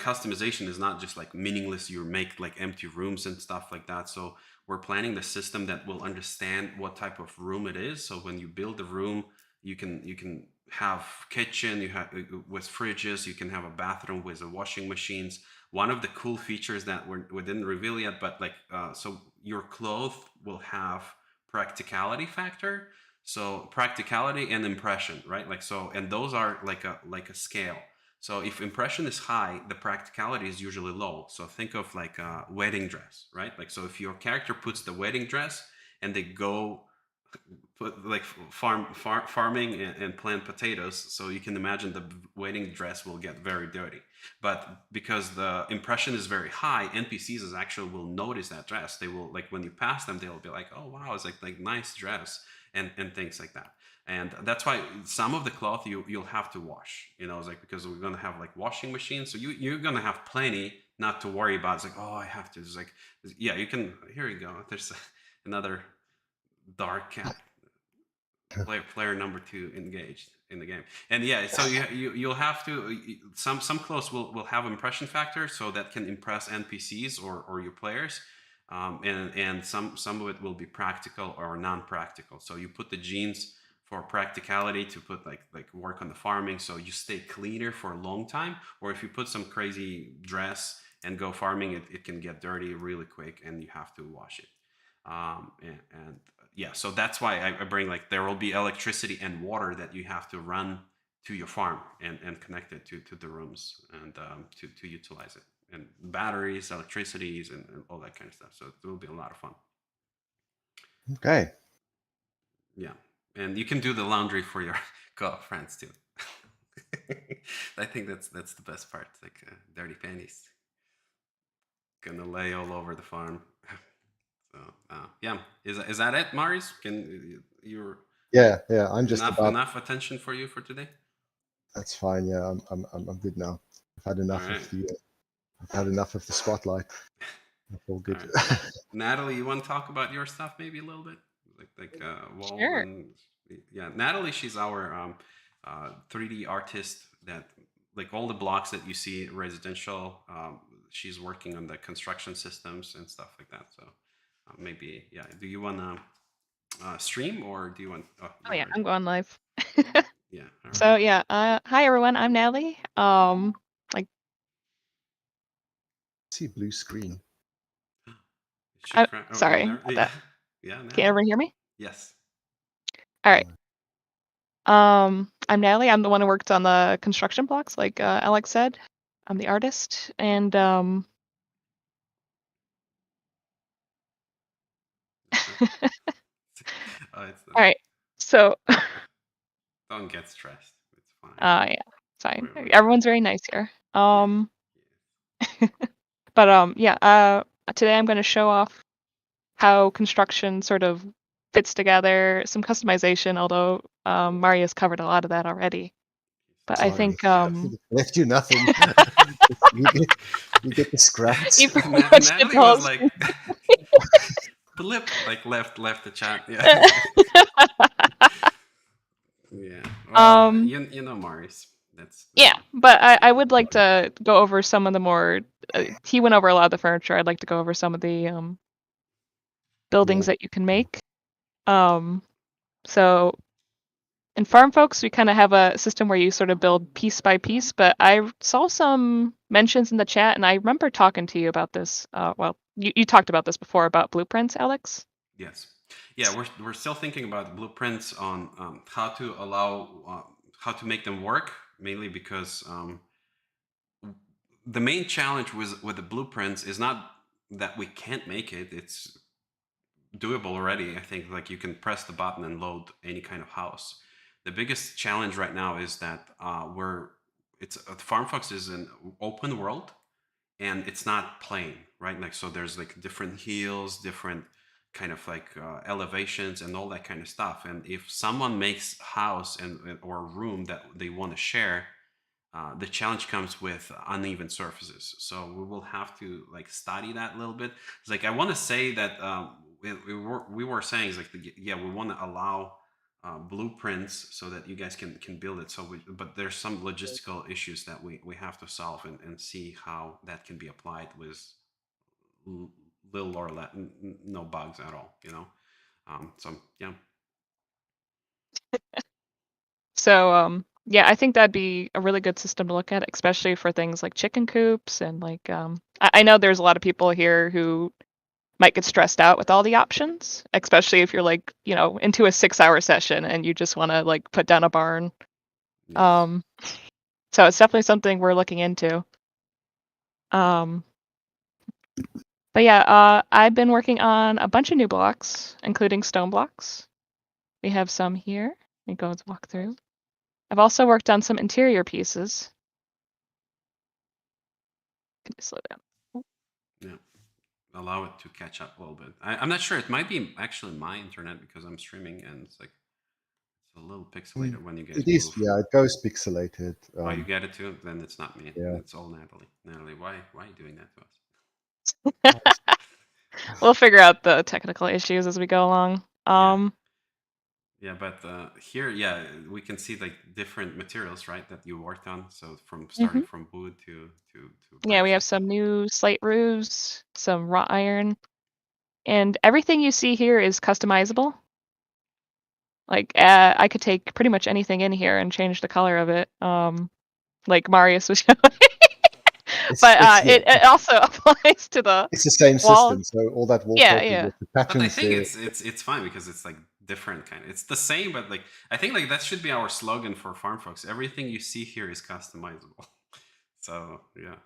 Speaker 1: customization is not just like meaningless. You make like empty rooms and stuff like that. So we're planning the system that will understand what type of room it is. So when you build a room, you can have kitchen, you have with fridges, you can have a bathroom with a washing machines. One of the cool features that we didn't reveal yet, but like so your clothes will have practicality factor. So practicality and impression, right? Like, so, and those are like a scale. So if impression is high, the practicality is usually low. So think of like a wedding dress, right? Like, so if your character puts the wedding dress and they go put like farming and plant potatoes, so you can imagine the wedding dress will get very dirty. But because the impression is very high, NPCs is actually will notice that dress. They will, like, when you pass them, they'll be like, oh wow, it's like nice dress. and things like that. And that's why some of the cloth you'll have to wash. It's like, because we're gonna have like washing machines, so you're gonna have plenty not to worry about. It's like, oh, I have to. It's like, yeah, you can. Here you go. There's another dark cat. Player number 2 engaged in the game. And yeah, so you'll have to, some clothes will have impression factor, so that can impress NPCs or your players. And some of it will be practical or non-practical. So you put the jeans for practicality, to put like work on the farming, so you stay cleaner for a long time. Or if you put some crazy dress and go farming, it can get dirty really quick and you have to wash it. And yeah, so that's why I bring, like, there will be electricity and water that you have to run to your farm and connect it to the rooms, and to utilize it, and batteries, electricities, and all that kind of stuff. So it will be a lot of fun.
Speaker 3: Okay.
Speaker 1: Yeah, and you can do the laundry for your co-op friends too. I think that's the best part. Like, dirty panties gonna lay all over the farm. So yeah, is that it, Marius? Can you're
Speaker 3: Yeah. I'm just
Speaker 1: enough
Speaker 3: about.
Speaker 1: enough attention for you for today?
Speaker 3: That's fine. Yeah, I'm good now. I've had
Speaker 1: All
Speaker 3: enough of
Speaker 1: right,
Speaker 3: the. I've had enough of the spotlight. That's all
Speaker 1: all
Speaker 3: good.
Speaker 1: right. Natalie, you want to talk about your stuff maybe a little bit, like Wall
Speaker 2: Sure.
Speaker 1: and yeah, Natalie, she's our 3D artist that, like, all the blocks that you see residential. She's working on the construction systems and stuff like that. So maybe, yeah. Do you want to stream, or do you want? Oh,
Speaker 2: Oh
Speaker 1: you
Speaker 2: yeah,
Speaker 1: already.
Speaker 2: I'm going live.
Speaker 1: Yeah. All right.
Speaker 2: So yeah, hi everyone, I'm Natalie. Like
Speaker 3: See blue screen.
Speaker 1: She oh, you
Speaker 2: sorry
Speaker 1: there?
Speaker 2: about
Speaker 1: Yeah.
Speaker 2: that.
Speaker 1: Yeah,
Speaker 2: Can
Speaker 1: Natalie.
Speaker 2: everyone hear me?
Speaker 1: Yes.
Speaker 2: All right. I'm Natalie. I'm the one who worked on the construction blocks, like Alex said. I'm the artist, and
Speaker 1: That's it. Oh, it's
Speaker 2: all right. So
Speaker 1: don't get stressed. It's fine.
Speaker 2: yeah, fine.
Speaker 1: We're
Speaker 2: Everyone's very nice here.
Speaker 1: yeah.
Speaker 2: But yeah, today I'm going to show off how construction sort of fits together, some customization, although Marius covered a lot of that already. But I
Speaker 3: Sorry,
Speaker 2: think
Speaker 1: Yes.
Speaker 3: left you nothing. you get the scraps.
Speaker 2: you pretty much did
Speaker 1: Natalie
Speaker 2: the whole
Speaker 1: was like, blip, like left the chat. Yeah. Yeah. Well,
Speaker 2: um
Speaker 1: you know, Maurice. That's
Speaker 2: yeah, but I would like to go over some of the more he went over a lot of the furniture. I'd like to go over some of the buildings
Speaker 3: Yeah.
Speaker 2: that you can make. So in Farm Folks, we kind of have a system where you sort of build piece by piece, but I saw some mentions in the chat, and I remember talking to you about this. Well, you talked about this before about blueprints, Alex.
Speaker 1: Yes. Yeah, we're still thinking about blueprints on how to allow how to make them work, mainly because the main challenge with the blueprints is not that we can't make it. It's doable already. I think, like, you can press the button and load any kind of house. The biggest challenge right now is that Farm Fox is an open world, and it's not plain, right? Like, so there's like different hills, different kind of like elevations and all that kind of stuff. And if someone makes a house or a room that they want to share, the challenge comes with uneven surfaces. So we will have to like study that a little bit. It's like, I want to say that we were saying is like, yeah, we want to allow blueprints so that you guys can build it. But there's some logistical issues that we have to solve and see how that can be applied with little or no bugs at all. So yeah.
Speaker 2: So yeah, I think that'd be a really good system to look at, especially for things like chicken coops and like I know there's a lot of people here who might get stressed out with all the options, especially if you're like, into a 6-hour session and you just want to like put down a barn.
Speaker 1: Yes.
Speaker 2: Um, so it's definitely something we're looking into. Um, but yeah, I've been working on a bunch of new blocks, including stone blocks. We have some here. Let me go and walk through. I've also worked on some interior pieces. Can you slow down?
Speaker 1: Yeah. allow it to catch up a little bit. I'm not sure. It might be actually my internet because I'm streaming and it's like it's a little pixelated when you guys
Speaker 3: It is,
Speaker 1: move.
Speaker 3: yeah, it goes pixelated.
Speaker 1: Oh, you get it too? Then it's not me.
Speaker 3: Yeah.
Speaker 1: It's all Natalie. Natalie, why are you doing that to us?
Speaker 2: We'll figure out the technical issues as we go along.
Speaker 1: Yeah, but here, yeah, we can see like different materials, right, that you worked on. So from starting from wood to
Speaker 2: Yeah, we
Speaker 1: bricks
Speaker 2: have
Speaker 1: and stuff.
Speaker 2: some new slate roofs, some wrought iron, and everything you see here is customizable. Like, I could take pretty much anything in here and change the color of it, like Marius was showing. But
Speaker 3: Yeah,
Speaker 2: it also applies to the
Speaker 3: it's the same
Speaker 2: wall.
Speaker 3: system. So all that
Speaker 2: Yeah,
Speaker 3: wallpaper
Speaker 2: yeah.
Speaker 3: with the
Speaker 1: But I
Speaker 3: patterns
Speaker 1: think
Speaker 3: there.
Speaker 1: it's fine because it's like different kind. It's the same, but like I think like that should be our slogan for farm folks. Everything you see here is customizable. So yeah.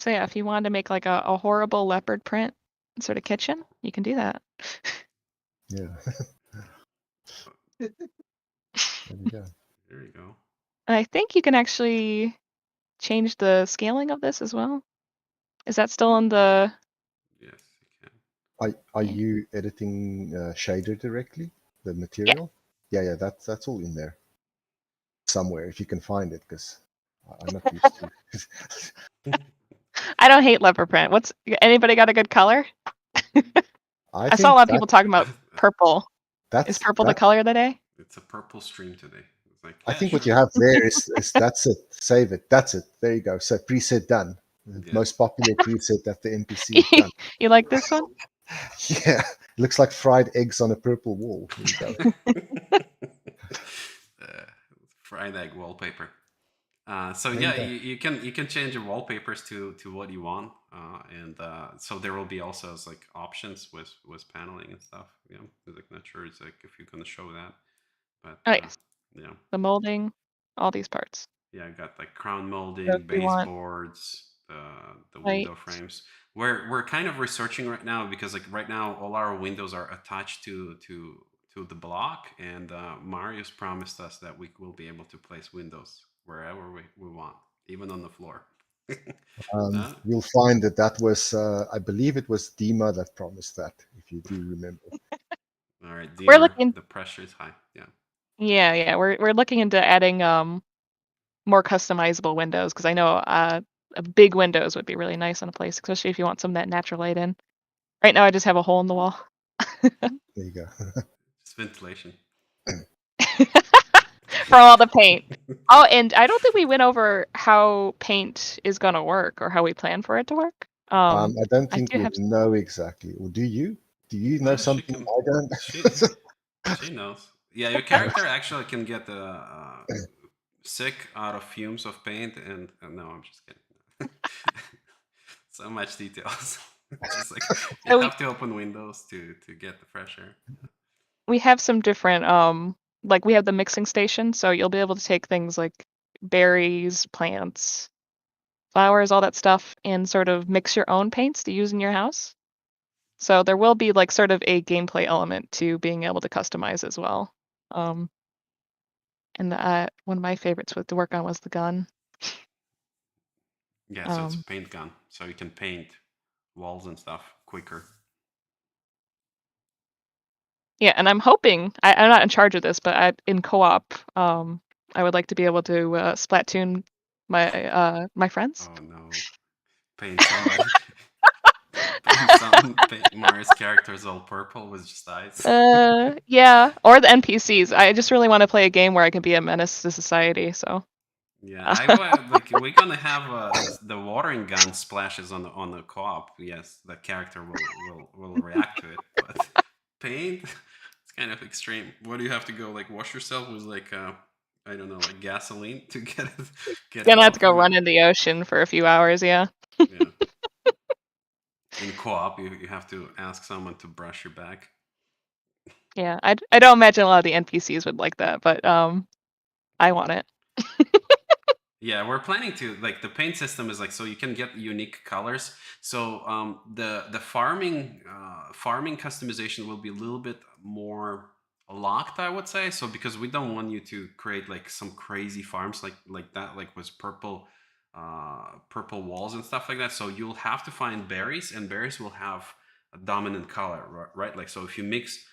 Speaker 2: So yeah, if you wanted to make like a horrible leopard print sort of kitchen, you can do that.
Speaker 3: Yeah. There you go.
Speaker 1: There you go.
Speaker 2: And I think you can actually change the scaling of this as well. Is that still in the?
Speaker 1: Yes, you can.
Speaker 3: Are
Speaker 2: Yeah.
Speaker 3: you editing shader directly? The material? Yeah, that's all in there somewhere if you can find it, because I'm not used to.
Speaker 2: I don't hate leopard print. Anybody got a good color?
Speaker 3: I
Speaker 2: I saw a
Speaker 3: think
Speaker 2: lot of people talking about purple. Is
Speaker 3: that's
Speaker 2: purple the
Speaker 3: that.
Speaker 2: color of the day?
Speaker 1: It's a purple stream today. It's like,
Speaker 3: I
Speaker 1: yeah,
Speaker 3: think what
Speaker 1: sure.
Speaker 3: you have there is that's it. Save it. That's it. There you go. So preset done. The
Speaker 1: Yes.
Speaker 3: most popular preset that the NPC have done.
Speaker 2: You like this one?
Speaker 3: Yeah, it looks like fried eggs on a purple wall. There you go.
Speaker 1: Fried egg wallpaper. So
Speaker 3: There you
Speaker 1: yeah,
Speaker 3: go.
Speaker 1: you can change your wallpapers to what you want, and so there will be also as like options with paneling and stuff. Yeah, I'm like not sure it's like if you're gonna show that, but
Speaker 2: Oh, yes.
Speaker 1: yeah,
Speaker 2: The molding, all these parts.
Speaker 1: yeah, I got like crown
Speaker 2: So
Speaker 1: molding,
Speaker 2: if you want
Speaker 1: baseboards, the
Speaker 2: white,
Speaker 1: window frames. We're kind of researching right now because like right now all our windows are attached to the block, and Marius promised us that we will be able to place windows wherever we want, even on the floor. Uh,
Speaker 3: You'll find that was, I believe it was Dima that promised that, if you do remember.
Speaker 1: all right,
Speaker 2: we're
Speaker 1: Deemer,
Speaker 2: looking.
Speaker 1: the pressure is high. Yeah.
Speaker 2: Yeah, we're looking into adding more customizable windows because I know big windows would be really nice on a place, especially if you want some of that natural light in. Right now, I just have a hole in the wall.
Speaker 3: There you go.
Speaker 1: It's ventilation.
Speaker 2: For all the paint. Oh, and I don't think we went over how paint is gonna work or how we plan for it to work.
Speaker 3: I don't
Speaker 2: I
Speaker 3: think
Speaker 2: do
Speaker 3: we
Speaker 2: have.
Speaker 3: know exactly. Or do you? Do you know
Speaker 1: Well, she
Speaker 3: something
Speaker 1: can.
Speaker 3: I don't?
Speaker 1: She knows. Yeah, your character actually can get sick out of fumes of paint, and no, I'm just kidding. So much details. Just like you
Speaker 2: So
Speaker 1: have to open windows to get the fresh air.
Speaker 2: we have some different like we have the mixing station, so you'll be able to take things like berries, plants, flowers, all that stuff, and sort of mix your own paints to use in your house. So there will be like sort of a gameplay element to being able to customize as well. Um, and one of my favorites to work on was the gun.
Speaker 1: Yeah, so it's a paint gun, so you can paint walls and stuff quicker.
Speaker 2: Yeah, and I'm hoping I'm not in charge of this, but in co-op, I would like to be able to Splatoon my friends.
Speaker 1: Oh no, paint somebody. paint Marius characters all purple with just eyes.
Speaker 2: Yeah, or the NPCs. I just really want to play a game where I can be a menace to society. So
Speaker 1: Yeah, I like we're gonna have the watering gun splashes on the co-op. Yes, the character will react to it, but paint, it's kind of extreme. What do you have to go like wash yourself with like I don't know, like gasoline to get it
Speaker 2: gonna have to
Speaker 1: off
Speaker 2: go
Speaker 1: of you?
Speaker 2: run in the ocean for a few hours. Yeah.
Speaker 1: Yeah. In co-op, you have to ask someone to brush your back.
Speaker 2: Yeah, I don't imagine a lot of the NPCs would like that, but I want it.
Speaker 1: Yeah, we're planning to like the paint system is like so you can get unique colors. So the farming customization will be a little bit more locked, I would say. So because we don't want you to create like some crazy farms like that, like was purple purple walls and stuff like that. So you'll have to find berries, and berries will have a dominant color, right? Like, so if you mix,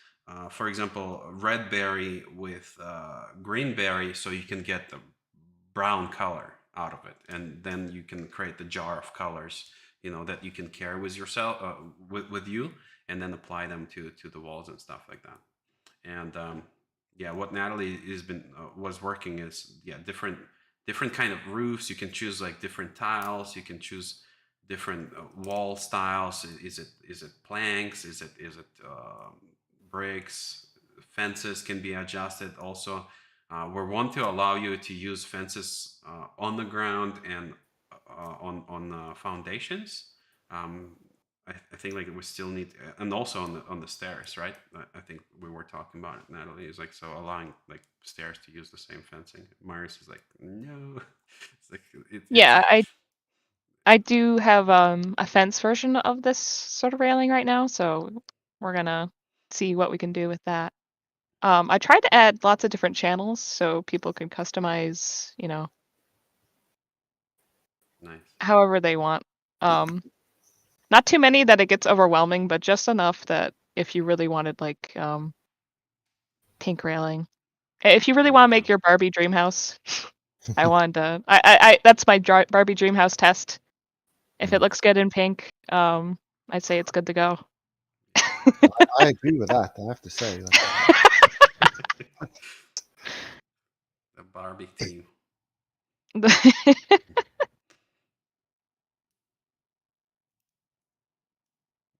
Speaker 1: for example, red berry with green berry, so you can get the brown color out of it, and then you can create the jar of colors, that you can carry with yourself, with you, and then apply them to the walls and stuff like that. And yeah, what Natalie was working is, yeah, different kind of roofs. You can choose like different tiles. You can choose different wall styles. Is it planks? Is it bricks? Fences can be adjusted also. We want to allow you to use fences on the ground and on foundations. Um, I think like we still need, and also on the stairs, right? I think we were talking about it. Natalie is like, so allowing like stairs to use the same fencing. Marius is like, no. It's like
Speaker 2: Yeah, I do have a fence version of this sort of railing right now, so we're gonna see what we can do with that. I tried to add lots of different channels so people could customize,
Speaker 1: nice.
Speaker 2: however they want. Not too many that it gets overwhelming, but just enough that if you really wanted like pink railing, if you really
Speaker 1: There
Speaker 2: want
Speaker 1: you
Speaker 2: to
Speaker 1: go.
Speaker 2: make your Barbie dream house, I that's my Barbie dream house test. If it looks good in pink, I'd say it's good to go.
Speaker 3: I agree with that. I have to say.
Speaker 1: The Barbie team.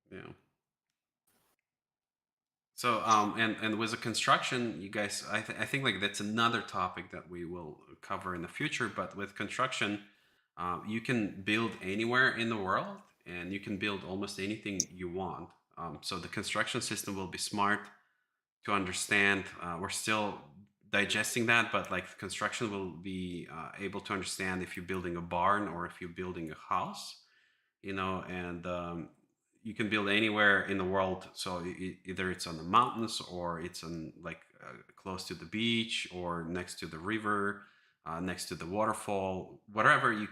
Speaker 1: Yeah. So and with the construction, you guys, I think like that's another topic that we will cover in the future. But with construction, you can build anywhere in the world, and you can build almost anything you want. So the construction system will be smart to understand. We're still digesting that, but like construction will be able to understand if you're building a barn or if you're building a house, and you can build anywhere in the world. So either it's on the mountains, or it's on like close to the beach, or next to the river, next to the waterfall, whatever you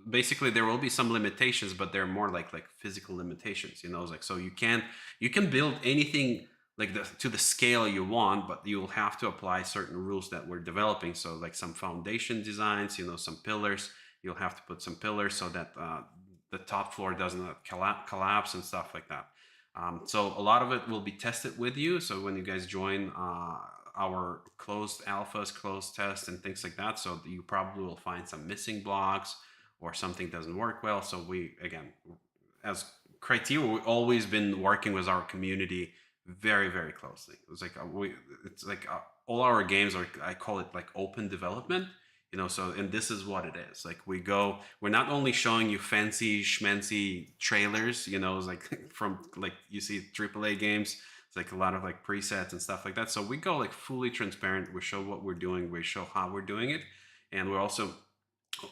Speaker 1: basically, there will be some limitations, but they're more like physical limitations, like, so you can build anything like to the scale you want, but you'll have to apply certain rules that we're developing. So like some foundation designs, some pillars, you'll have to put some pillars so that the top floor doesn't collapse and stuff like that. So a lot of it will be tested with you. So when you guys join our closed alphas, closed tests, and things like that, so you probably will find some missing blocks or something doesn't work well. So we, again, as criteria, we've always been working with our community very, very closely. It's like all our games are, I call it like open development. So, and this is what it is. Like we're not only showing you fancy schmancy trailers, it's like from like you see AAA games, it's like a lot of like presets and stuff like that. So we go like fully transparent. We show what we're doing, we show how we're doing it, and we're also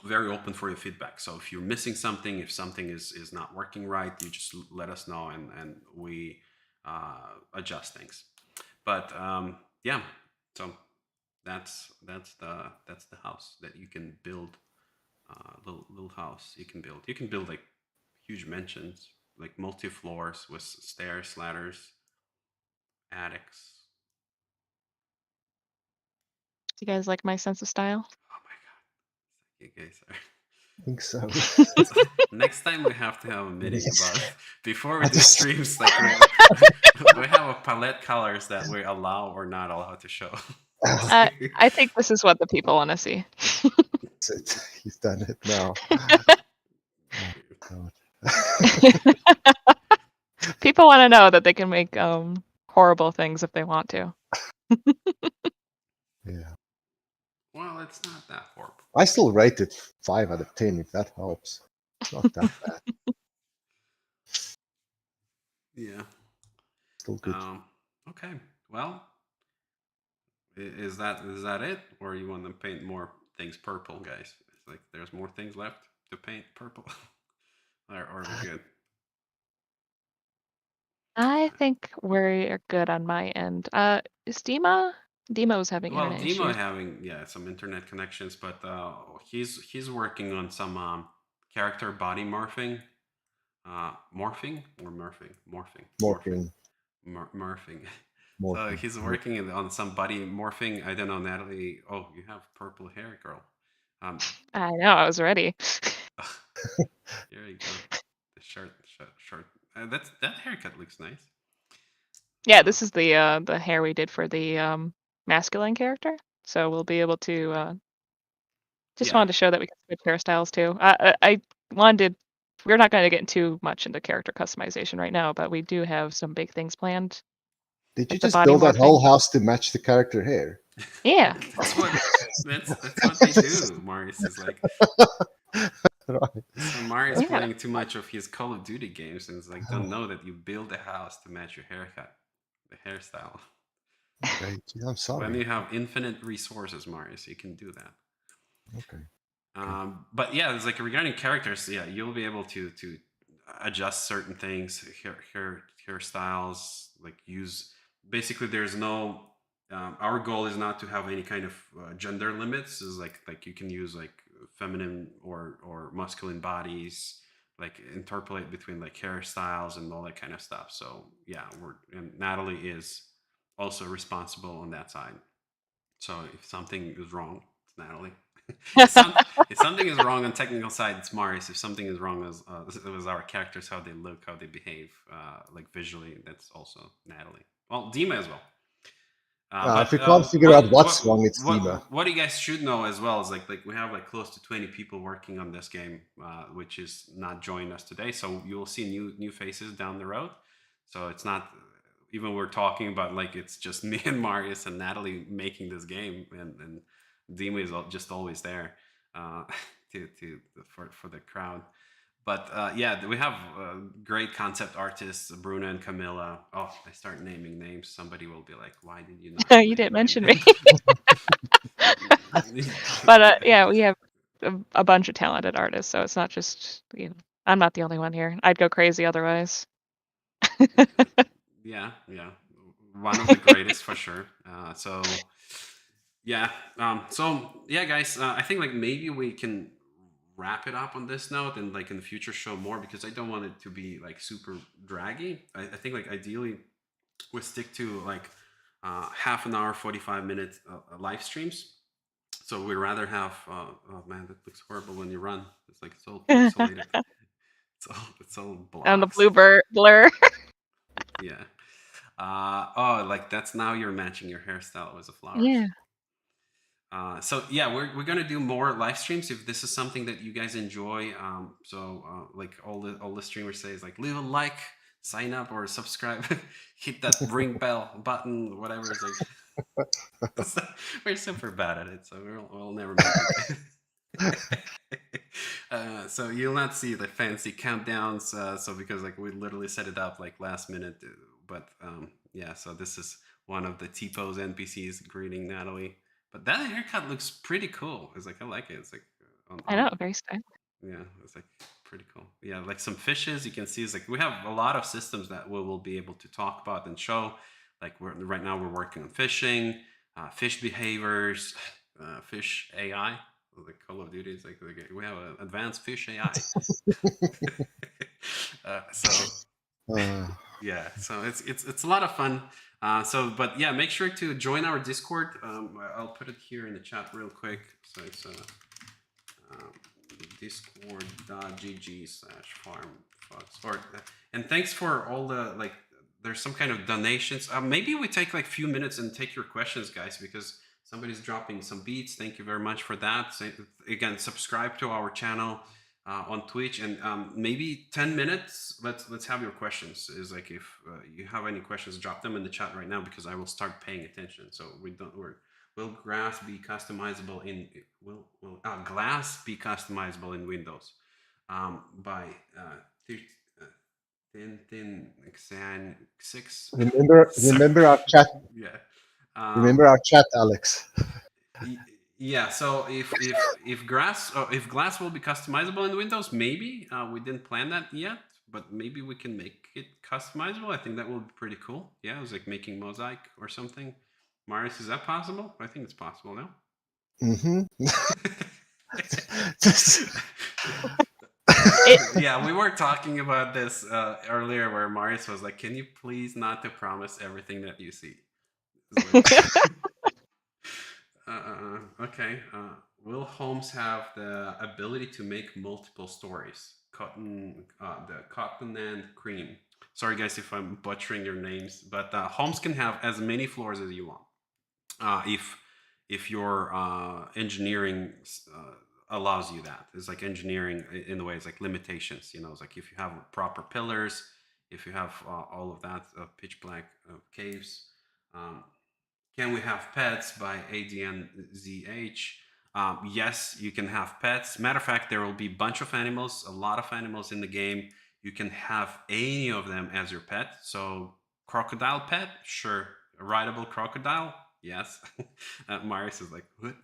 Speaker 1: very open for your feedback. So if you're missing something, if something is not working right, you just let us know, and we adjust things. But yeah, so that's the house that you can build. Little house you can build. You can build like huge mansions, like multi floors with stairs, ladders, attics.
Speaker 2: Do you guys like my sense of style?
Speaker 1: Oh my god, you guys are.
Speaker 3: I think so.
Speaker 1: Next time we have to have a meeting
Speaker 3: Yes.
Speaker 1: about it. Before we
Speaker 3: I
Speaker 1: do
Speaker 3: just-
Speaker 1: streams, like we have a palette colors that we allow or not allowed to show.
Speaker 2: I think this is what the people want to see.
Speaker 3: That's it. He's done it now. Oh, God.
Speaker 2: People want to know that they can make horrible things if they want to.
Speaker 3: Yeah.
Speaker 1: Well, it's not that horrible.
Speaker 3: I still rate it 5 out of 10 if that helps. It's not that bad.
Speaker 1: Yeah.
Speaker 3: Still good.
Speaker 1: Okay. Well, is that it, or you want to paint more things purple, guys? It's like there's more things left to paint purple, or are we good?
Speaker 2: I think we're good on my end. Is Dima Demo's having
Speaker 1: Well,
Speaker 2: internet
Speaker 1: Demo
Speaker 2: issues.
Speaker 1: having some internet connections, but he's working on some character body morphing, morphing or morphing,
Speaker 3: Morphing,
Speaker 1: morphing. So
Speaker 3: morphing.
Speaker 1: he's working on some body morphing. I don't know, Natalie. Oh, you have purple hair, girl. Um,
Speaker 2: I know, I was ready.
Speaker 1: here you go. The short. That haircut looks nice.
Speaker 2: Yeah, this is the hair we did for the masculine character. So we'll be able to just
Speaker 1: Yeah.
Speaker 2: wanted to show that we can switch hairstyles too. I wanted we're not going to get too much into character customization right now, but we do have some big things planned,
Speaker 3: Did you
Speaker 2: like the
Speaker 3: just
Speaker 2: body
Speaker 3: build that
Speaker 2: morphing.
Speaker 3: whole house to match the character hair?
Speaker 2: Yeah.
Speaker 1: That's what they do. Marius is like,
Speaker 3: Right.
Speaker 1: so Marius
Speaker 2: Yeah.
Speaker 1: playing too much of his Call of Duty games, and it's like, don't know that you build a house to match your haircut, the hairstyle.
Speaker 3: Okay, gee, I'm
Speaker 1: When
Speaker 3: sorry.
Speaker 1: you have infinite resources, Marius, you can do that.
Speaker 3: Okay.
Speaker 1: But yeah, it's like regarding characters, yeah, you'll be able to adjust certain things, hairstyles, like use. Basically, there's no. Our goal is not to have any kind of gender limits. Is like you can use like feminine or masculine bodies, like interpolate between like hairstyles and all that kind of stuff. So yeah, and Natalie is also responsible on that side. So if something is wrong, it's Natalie. if, some, if something is wrong on technical side, it's Marius. If something is wrong with our characters, how they look, how they behave, like visually, that's also Natalie. Well, Dima as well.
Speaker 3: If you can't figure out what's wrong, it's Dima.
Speaker 1: What you guys should know as well is like we have like close to 20 people working on this game, which is not joining us today. So you will see new faces down the road. So it's not even we're talking about like it's just me and Marius and Natalie making this game, and Dima is just always there uh, for the crowd. But yeah, we have great concept artists, Bruno and Camilla. Oh, I start naming names. Somebody will be like, "Why did you not
Speaker 2: You
Speaker 1: name
Speaker 2: didn't
Speaker 1: my
Speaker 2: mention
Speaker 1: name?"
Speaker 2: me. But yeah, we have a bunch of talented artists, so it's not just, I'm not the only one here. I'd go crazy otherwise.
Speaker 1: Yeah, one of the greatest for sure. Yeah, so yeah, guys, I think like maybe we can wrap it up on this note and like in the future show more because I don't want it to be like super draggy. I think like ideally we stick to like half an hour, 45 minutes live streams. So we'd rather have. Oh man, that looks horrible when you run. It's like it's all pixelated. It's all
Speaker 2: And the
Speaker 1: blocks.
Speaker 2: blur.
Speaker 1: Yeah. Oh, like that's now you're matching your hairstyle with the flowers.
Speaker 2: Yeah.
Speaker 1: So yeah, we're gonna do more live streams if this is something that you guys enjoy. Like all the streamers say is like leave a like, sign up or subscribe, hit that ring bell button, whatever. It's like we're super bad at it, so we'll never make it. So you'll not see the fancy countdowns. So because like we literally set it up like last minute, but yeah. So this is one of the T-pose NPCs greeting Natalie. But that haircut looks pretty cool. It's like I like it. It's like
Speaker 2: I know, very stylish.
Speaker 1: yeah, it's like pretty cool. Yeah, like some fishes you can see. It's like we have a lot of systems that we will be able to talk about and show. Like right now we're working on fishing, fish behaviors, fish AI. Like Call of Duty is like we have an advanced fish AI. So yeah, so it's a lot of fun. But yeah, make sure to join our Discord. I'll put it here in the chat real quick. So it's discord.gg/farmfox. And thanks for all the like. There's some kind of donations. Maybe we take like a few minutes and take your questions, guys, because somebody's dropping some beats. Thank you very much for that. So, again, subscribe to our channel on Twitch, and maybe 10 minutes. Let's have your questions. Is like if you have any questions, drop them in the chat right now because I will start paying attention. So will glass be customizable in glass be customizable in Windows by thin Xan 6.
Speaker 3: Remember our chat.
Speaker 1: Yeah.
Speaker 3: Remember our chat, Alex.
Speaker 1: Yeah. So if glass will be customizable in Windows, maybe we didn't plan that yet, but maybe we can make it customizable. I think that will be pretty cool. Yeah, it was like making mosaic or something. Marius, is that possible? I think it's possible now.
Speaker 3: Mm-hmm.
Speaker 1: Yeah, we were talking about this earlier, where Marius was like, "Can you please not to promise everything that you see?" It's like, okay. Will Holmes have the ability to make multiple stories? The Cotton and Cream. Sorry, guys, if I'm butchering your names, but Holmes can have as many floors as you want. If your engineering allows you that. It's like engineering in the way it's like limitations. It's like if you have proper pillars, if you have all of that pitch black caves. Um, can we have pets by ADNZH? Yes, you can have pets. Matter of fact, there will be a bunch of animals, a lot of animals in the game. You can have any of them as your pet. So, crocodile pet, sure. A rideable crocodile, yes. Marius is like, what?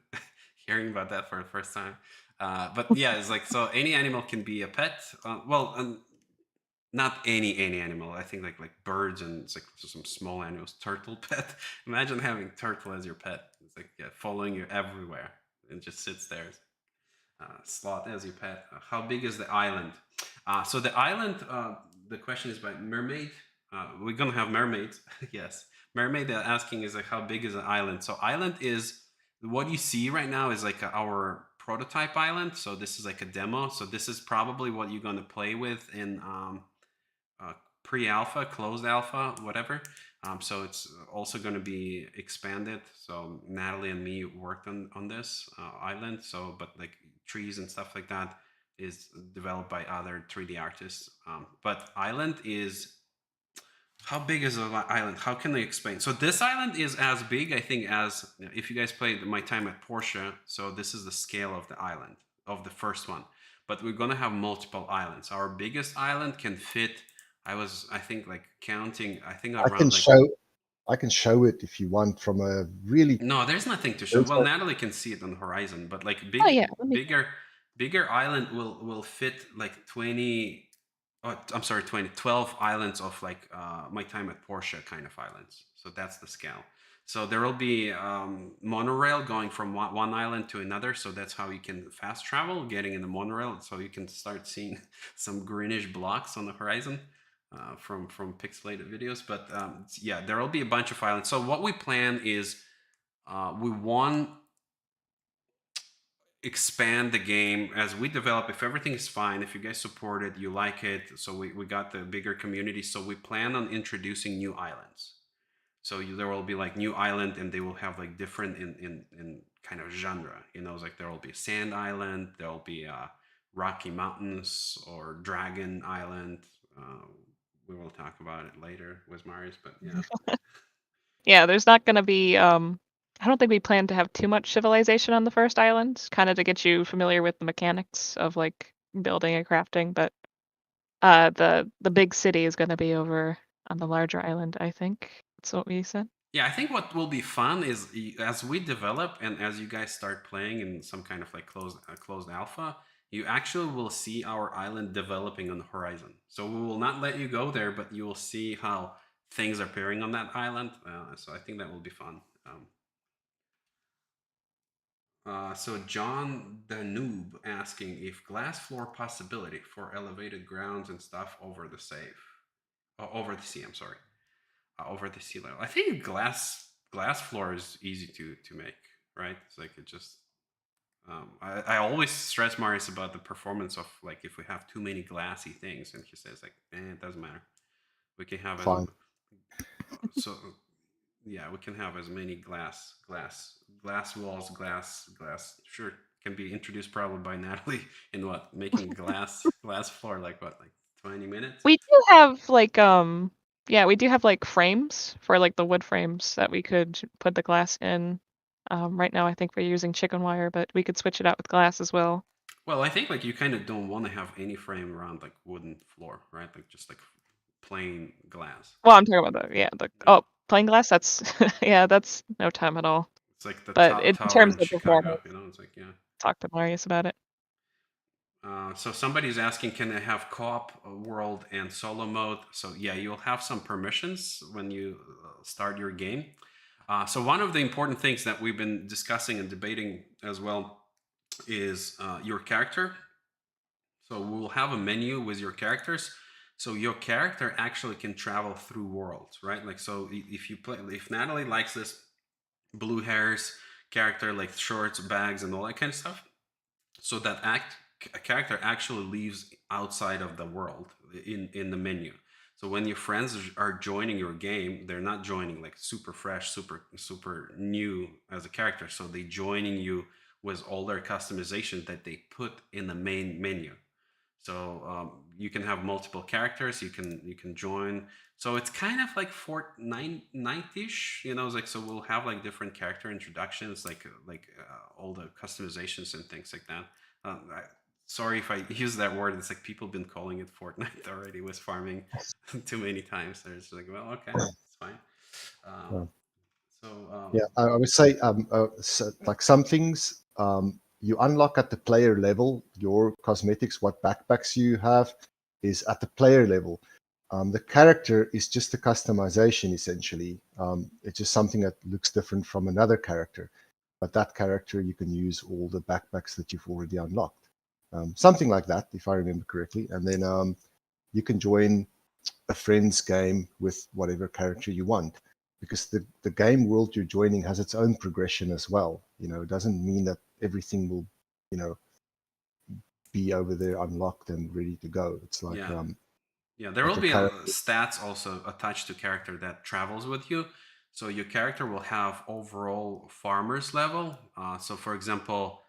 Speaker 1: Hearing about that for the first time. But yeah, it's like, so any animal can be a pet. Not any animal. I think like birds and it's like some small animals. Turtle pet. Imagine having turtle as your pet. It's like following you everywhere and just sits there. Sloth as your pet. How big is the island? So the island. The question is by mermaid. We're gonna have mermaids. Yes, mermaid. They're asking is like how big is the island? So island is what you see right now is like our prototype island. So this is like a demo. So this is probably what you're gonna play with in pre-alpha, closed alpha, whatever. So it's also going to be expanded. So Natalie and me worked on this island. So, but like trees and stuff like that is developed by other 3D artists. But island is how big is the island? How can they explain? So this island is as big, I think, as if you guys played My Time at Porsche. So this is the scale of the island of the first one. But we're gonna have multiple islands. Our biggest island can fit. I think, like counting. I think
Speaker 3: I can
Speaker 1: around like.
Speaker 3: show I can show it if you want from a really
Speaker 1: No, there's nothing to show. Well, Natalie can see it on the horizon, but like
Speaker 2: Oh yeah,
Speaker 1: bigger island will fit like 20. Oh, I'm sorry, 20, 12 islands of like My Time at Porsche kind of islands. So that's the scale. So there will be monorail going from one island to another. So that's how you can fast travel, getting in the monorail. So you can start seeing some greenish blocks on the horizon from pixelated videos. But yeah, there will be a bunch of islands. So what we plan is we want expand the game as we develop. If everything is fine, if you guys support it, you like it, so we got the bigger community, so we plan on introducing new islands. So there will be like new island and they will have like different in kind of genre, it's like there will be a sand island, there will be Rocky Mountains or Dragon Island. We will talk about it later with Marius, but yeah.
Speaker 2: yeah. There's not gonna be. I don't think we plan to have too much civilization on the first island, kind of to get you familiar with the mechanics of like building and crafting. But the big city is gonna be over on the larger island. I think that's what we said.
Speaker 1: Yeah, I think what will be fun is as we develop and as you guys start playing in some kind of like closed alpha, you actually will see our island developing on the horizon. So we will not let you go there, but you will see how things are appearing on that island. So I think that will be fun. So John the Noob asking if glass floor possibility for elevated grounds and stuff over the over the sea. I'm sorry, over the sea level. I think glass floor is easy to make, right? It's like it just. I always stress Marius about the performance of like if we have too many glassy things, and he says like, it doesn't matter. We can have
Speaker 3: fine.
Speaker 1: so yeah, we can have as many glass walls, glass. Sure, can be introduced probably by Natalie in what making glass floor like what, like 20 minutes.
Speaker 2: We do have like yeah, we do have like frames for like the wood frames that we could put the glass in. Right now I think we're using chicken wire, but we could switch it out with glass as well.
Speaker 1: Well, I think like you kind of don't want to have any frame around like wooden floor, right? Like just like plain glass.
Speaker 2: Well, I'm talking about the
Speaker 1: Yeah.
Speaker 2: oh, plain glass, that's yeah, that's no time at all.
Speaker 1: It's like the
Speaker 2: But in
Speaker 1: tower
Speaker 2: terms
Speaker 1: in
Speaker 2: of
Speaker 1: Chicago,
Speaker 2: performance,
Speaker 1: It's like, yeah.
Speaker 2: talk to Marius about it.
Speaker 1: So somebody's asking, can I have co-op world and solo mode? So yeah, you'll have some permissions when you start your game. So one of the important things that we've been discussing and debating as well is your character. So we'll have a menu with your characters. So your character actually can travel through worlds, right? Like, so if you play, if Natalie likes this blue hairs character, like shorts, bags, and all that kind of stuff, so that a character actually lives outside of the world in the menu. So when your friends are joining your game, they're not joining like super fresh, super new as a character. So they joining you with all their customization that they put in the main menu. So you can have multiple characters. You can join. So it's kind of like Fortnite-ish, It's like, so we'll have like different character introductions, like all the customizations and things like that. Sorry if I use that word. It's like people been calling it Fortnite already with farming too many times. They're just like, well, okay, it's fine. Um,
Speaker 3: Uh,
Speaker 1: so
Speaker 3: yeah, I would say like some things you unlock at the player level. Your cosmetics, what backpacks you have, is at the player level. The character is just a customization essentially. It's just something that looks different from another character, but that character you can use all the backpacks that you've already unlocked. Something like that, if I remember correctly. And then you can join a friend's game with whatever character you want, because the game world you're joining has its own progression as well. It doesn't mean that everything will, you know, be over there unlocked and ready to go. It's like
Speaker 1: yeah, Yeah, there will
Speaker 3: your
Speaker 1: be a
Speaker 3: character.
Speaker 1: stats also attached to character that travels with you. So your character will have overall farmer's level. So for example,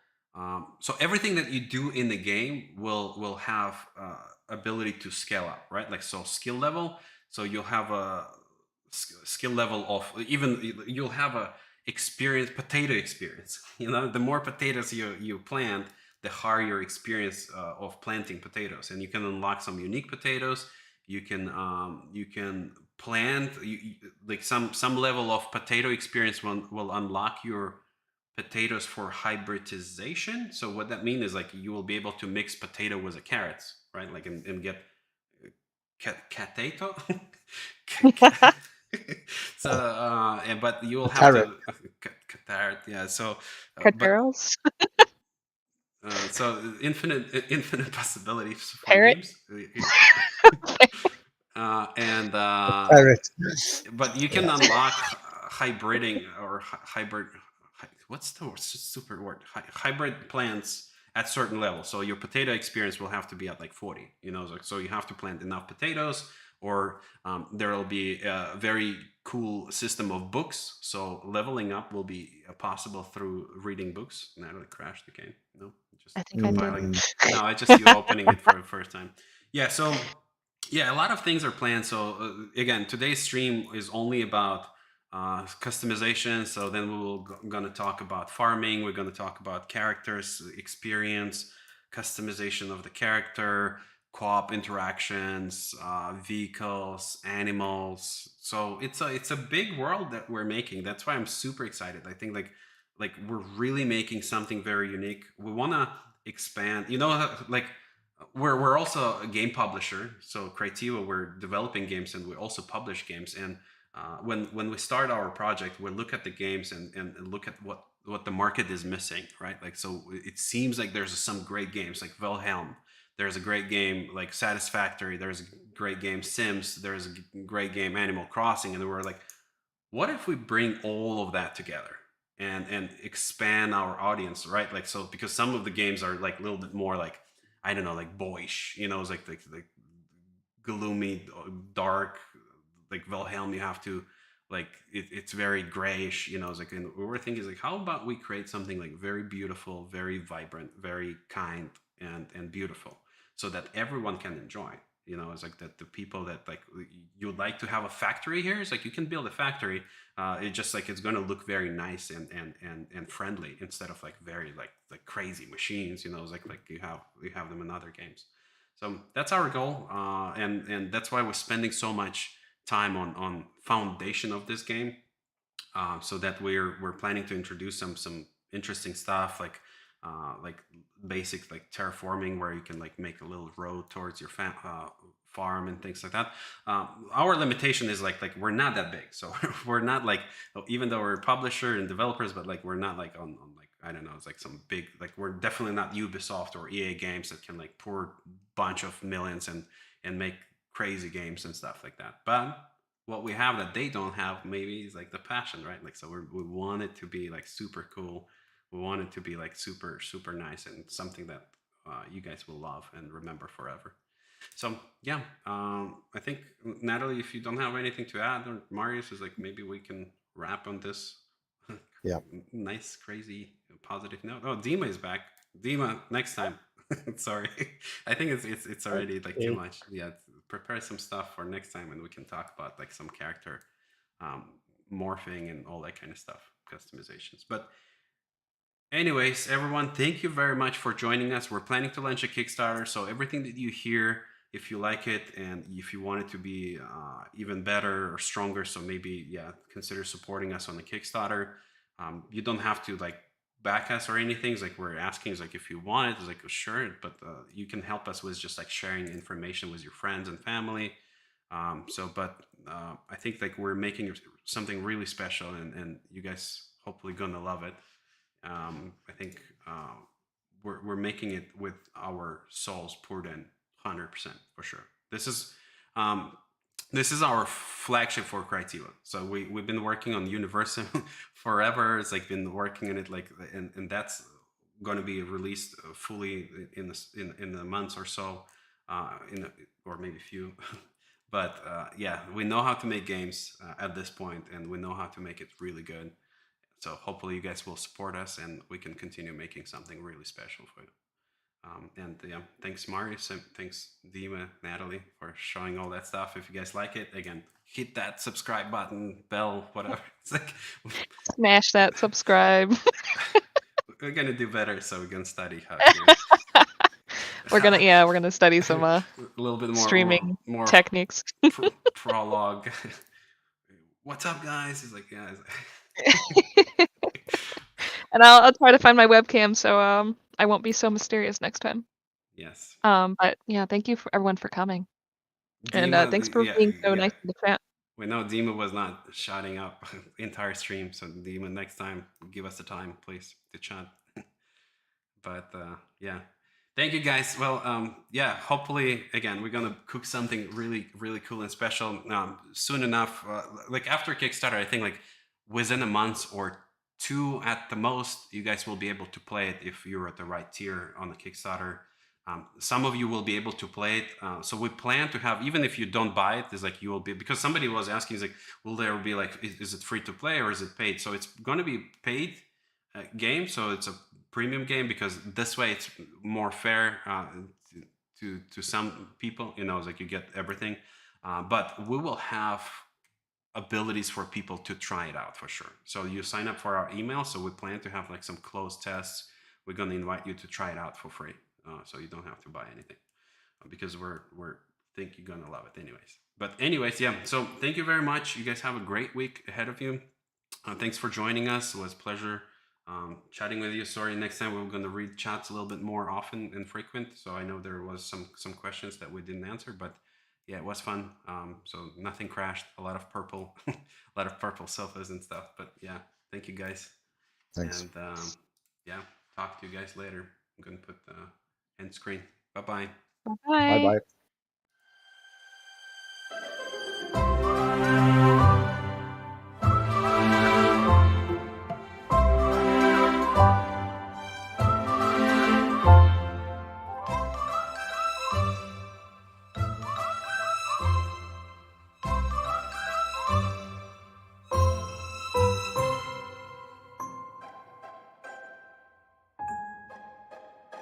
Speaker 1: so everything that you do in the game will have ability to scale up, right? Like, so skill level. So you'll have a skill level of, even you'll have a potato experience. The more potatoes you plant, the higher your experience of planting potatoes, and you can unlock some unique potatoes. You can plant like some level of potato experience will unlock your potatoes for hybridization. So what that means is, like, you will be able to mix potato with a carrot, right? Like, and get catato. So but you will have
Speaker 3: Carrot.
Speaker 1: to carrot, yeah. So but
Speaker 2: Carteros?
Speaker 1: so infinite possibilities for
Speaker 2: Parrot?
Speaker 1: names. And
Speaker 3: Carrot.
Speaker 1: but you can unlock hybriding or hybrid. What's the super word? Hybrid plants at certain levels. So your potato experience will have to be at like 40. So you have to plant enough potatoes, or there will be a very cool system of books. So leveling up will be possible through reading books. Natalie crashed the game. No, just
Speaker 2: I think I did.
Speaker 1: compiling. No, I just you opening it for the first time. Yeah. So yeah, a lot of things are planned. So again, today's stream is only about customization. So then gonna talk about farming. We're gonna talk about characters, experience, customization of the character, co-op interactions, vehicles, animals. So it's a big world that we're making. That's why I'm super excited. I think like we're really making something very unique. We wanna expand. Like, we're also a game publisher. So Creativa, we're developing games and we also publish games. And when we start our project, we look at the games and look at what the market is missing, right? Like, so it seems like there's some great games like Wilhelm. There's a great game like Satisfactory. There's a great game Sims. There's a great game Animal Crossing. And we're like, what if we bring all of that together and expand our audience, right? Like, so because some of the games are like a little bit more like, I don't know, like boyish, it's like gloomy, dark, like Wilhelm. You have to, like, it's very grayish, it's like, and what we're thinking is like, how about we create something like very beautiful, very vibrant, very kind, and beautiful, so that everyone can enjoy. It's like that the people that, like, you would like to have a factory here. It's like you can build a factory. It's just like it's going to look very nice and friendly, instead of like very like crazy machines. It's like you have them in other games. So that's our goal, and that's why we're spending so much time on foundation of this game, so that we're planning to introduce some interesting stuff, like basic like terraforming, where you can like make a little road towards your farm and things like that. Our limitation is like we're not that big, so we're not like, even though we're a publisher and developers, but like we're not like on like, I don't know, it's like some big, like we're definitely not Ubisoft or EA Games that can like pour a bunch of millions and make crazy games and stuff like that. But what we have that they don't have maybe is like the passion, right? Like, so we want it to be like super cool. We want it to be like super super nice and something that you guys will love and remember forever. So yeah, I think Natalie, if you don't have anything to add, or Marius is like, maybe we can wrap on this
Speaker 3: Yeah.
Speaker 1: nice, crazy, positive note. Oh, Dima is back. Dima, next time. Sorry, I think it's already like too
Speaker 3: Okay.
Speaker 1: much. Yeah, prepare some stuff for next time, and we can talk about like some character um, morphing and all that kind of stuff, customizations. But anyways, everyone, thank you very much for joining us. We're planning to launch a Kickstarter, so everything that you hear, if you like it and if you want it to be even better or stronger, so maybe, yeah, consider supporting us on the Kickstarter. You don't have to like back us or anything. It's like we're asking is like, if you want it, it's like, sure, but you can help us with just like sharing information with your friends and family. But I think like we're making something really special, and you guys hopefully gonna love it. I think we're making it with our souls poured in 100% for sure. Um, this is our flagship for Creativa. So we've been working on Universum forever. It's like been working on it like, and that's going to be released fully in the months or so, or maybe few. But yeah, we know how to make games at this point, and we know how to make it really good. So hopefully you guys will support us and we can continue making something really special for you. And yeah, thanks Marius, and thanks Dima, Natalie, for showing all that stuff. If you guys like it, again, hit that subscribe button, bell, whatever. It's like
Speaker 2: Smash that subscribe.
Speaker 1: we're gonna do better, so we can study how to.
Speaker 2: we're gonna study some
Speaker 1: a little bit
Speaker 2: streaming
Speaker 1: more
Speaker 2: techniques.
Speaker 1: prologue. What's up, guys? It's like, yeah.
Speaker 2: And I'll try to find my webcam so I won't be so mysterious next time.
Speaker 1: Yes.
Speaker 2: But yeah, thank you for everyone for coming. And
Speaker 1: Dima,
Speaker 2: thanks for
Speaker 1: yeah,
Speaker 2: being so
Speaker 1: yeah.
Speaker 2: nice in the chat.
Speaker 1: We know Dima was not shouting up the entire stream, so Dima, next time, give us the time, please, to chat. But yeah, thank you guys. Well, yeah, hopefully, again, we're gonna cook something really, really cool and special soon enough. Like after Kickstarter, I think like within a month or two at the most, you guys will be able to play it if you're at the right tier on the Kickstarter. Some of you will be able to play it. So we plan to have, even if you don't buy it, is like you will be, because somebody was asking, is like, will there be like, is it free to play or is it paid? So it's going to be paid game. So it's a premium game because this way it's more fair to some people. You know, it's like you get everything, but we will have abilities for people to try it out for sure. So you sign up for our email. So we plan to have like some closed tests. We're going to invite you to try it out for free, so you don't have to buy anything because we're think you're gonna love it anyways. But anyways, yeah. So thank you very much. You guys have a great week ahead of you. Thanks for joining us. It was a pleasure chatting with you. Sorry, next time we're going to read chats a little bit more often and frequent. So I know there was some questions that we didn't answer, but yeah, it was fun. So nothing crashed. A lot of purple, a lot of purple sofas and stuff. But yeah, thank you guys.
Speaker 3: Thanks.
Speaker 1: And yeah, talk to you guys later. I'm going to put the end screen. Bye bye.
Speaker 3: Bye
Speaker 2: Bye.
Speaker 3: bye.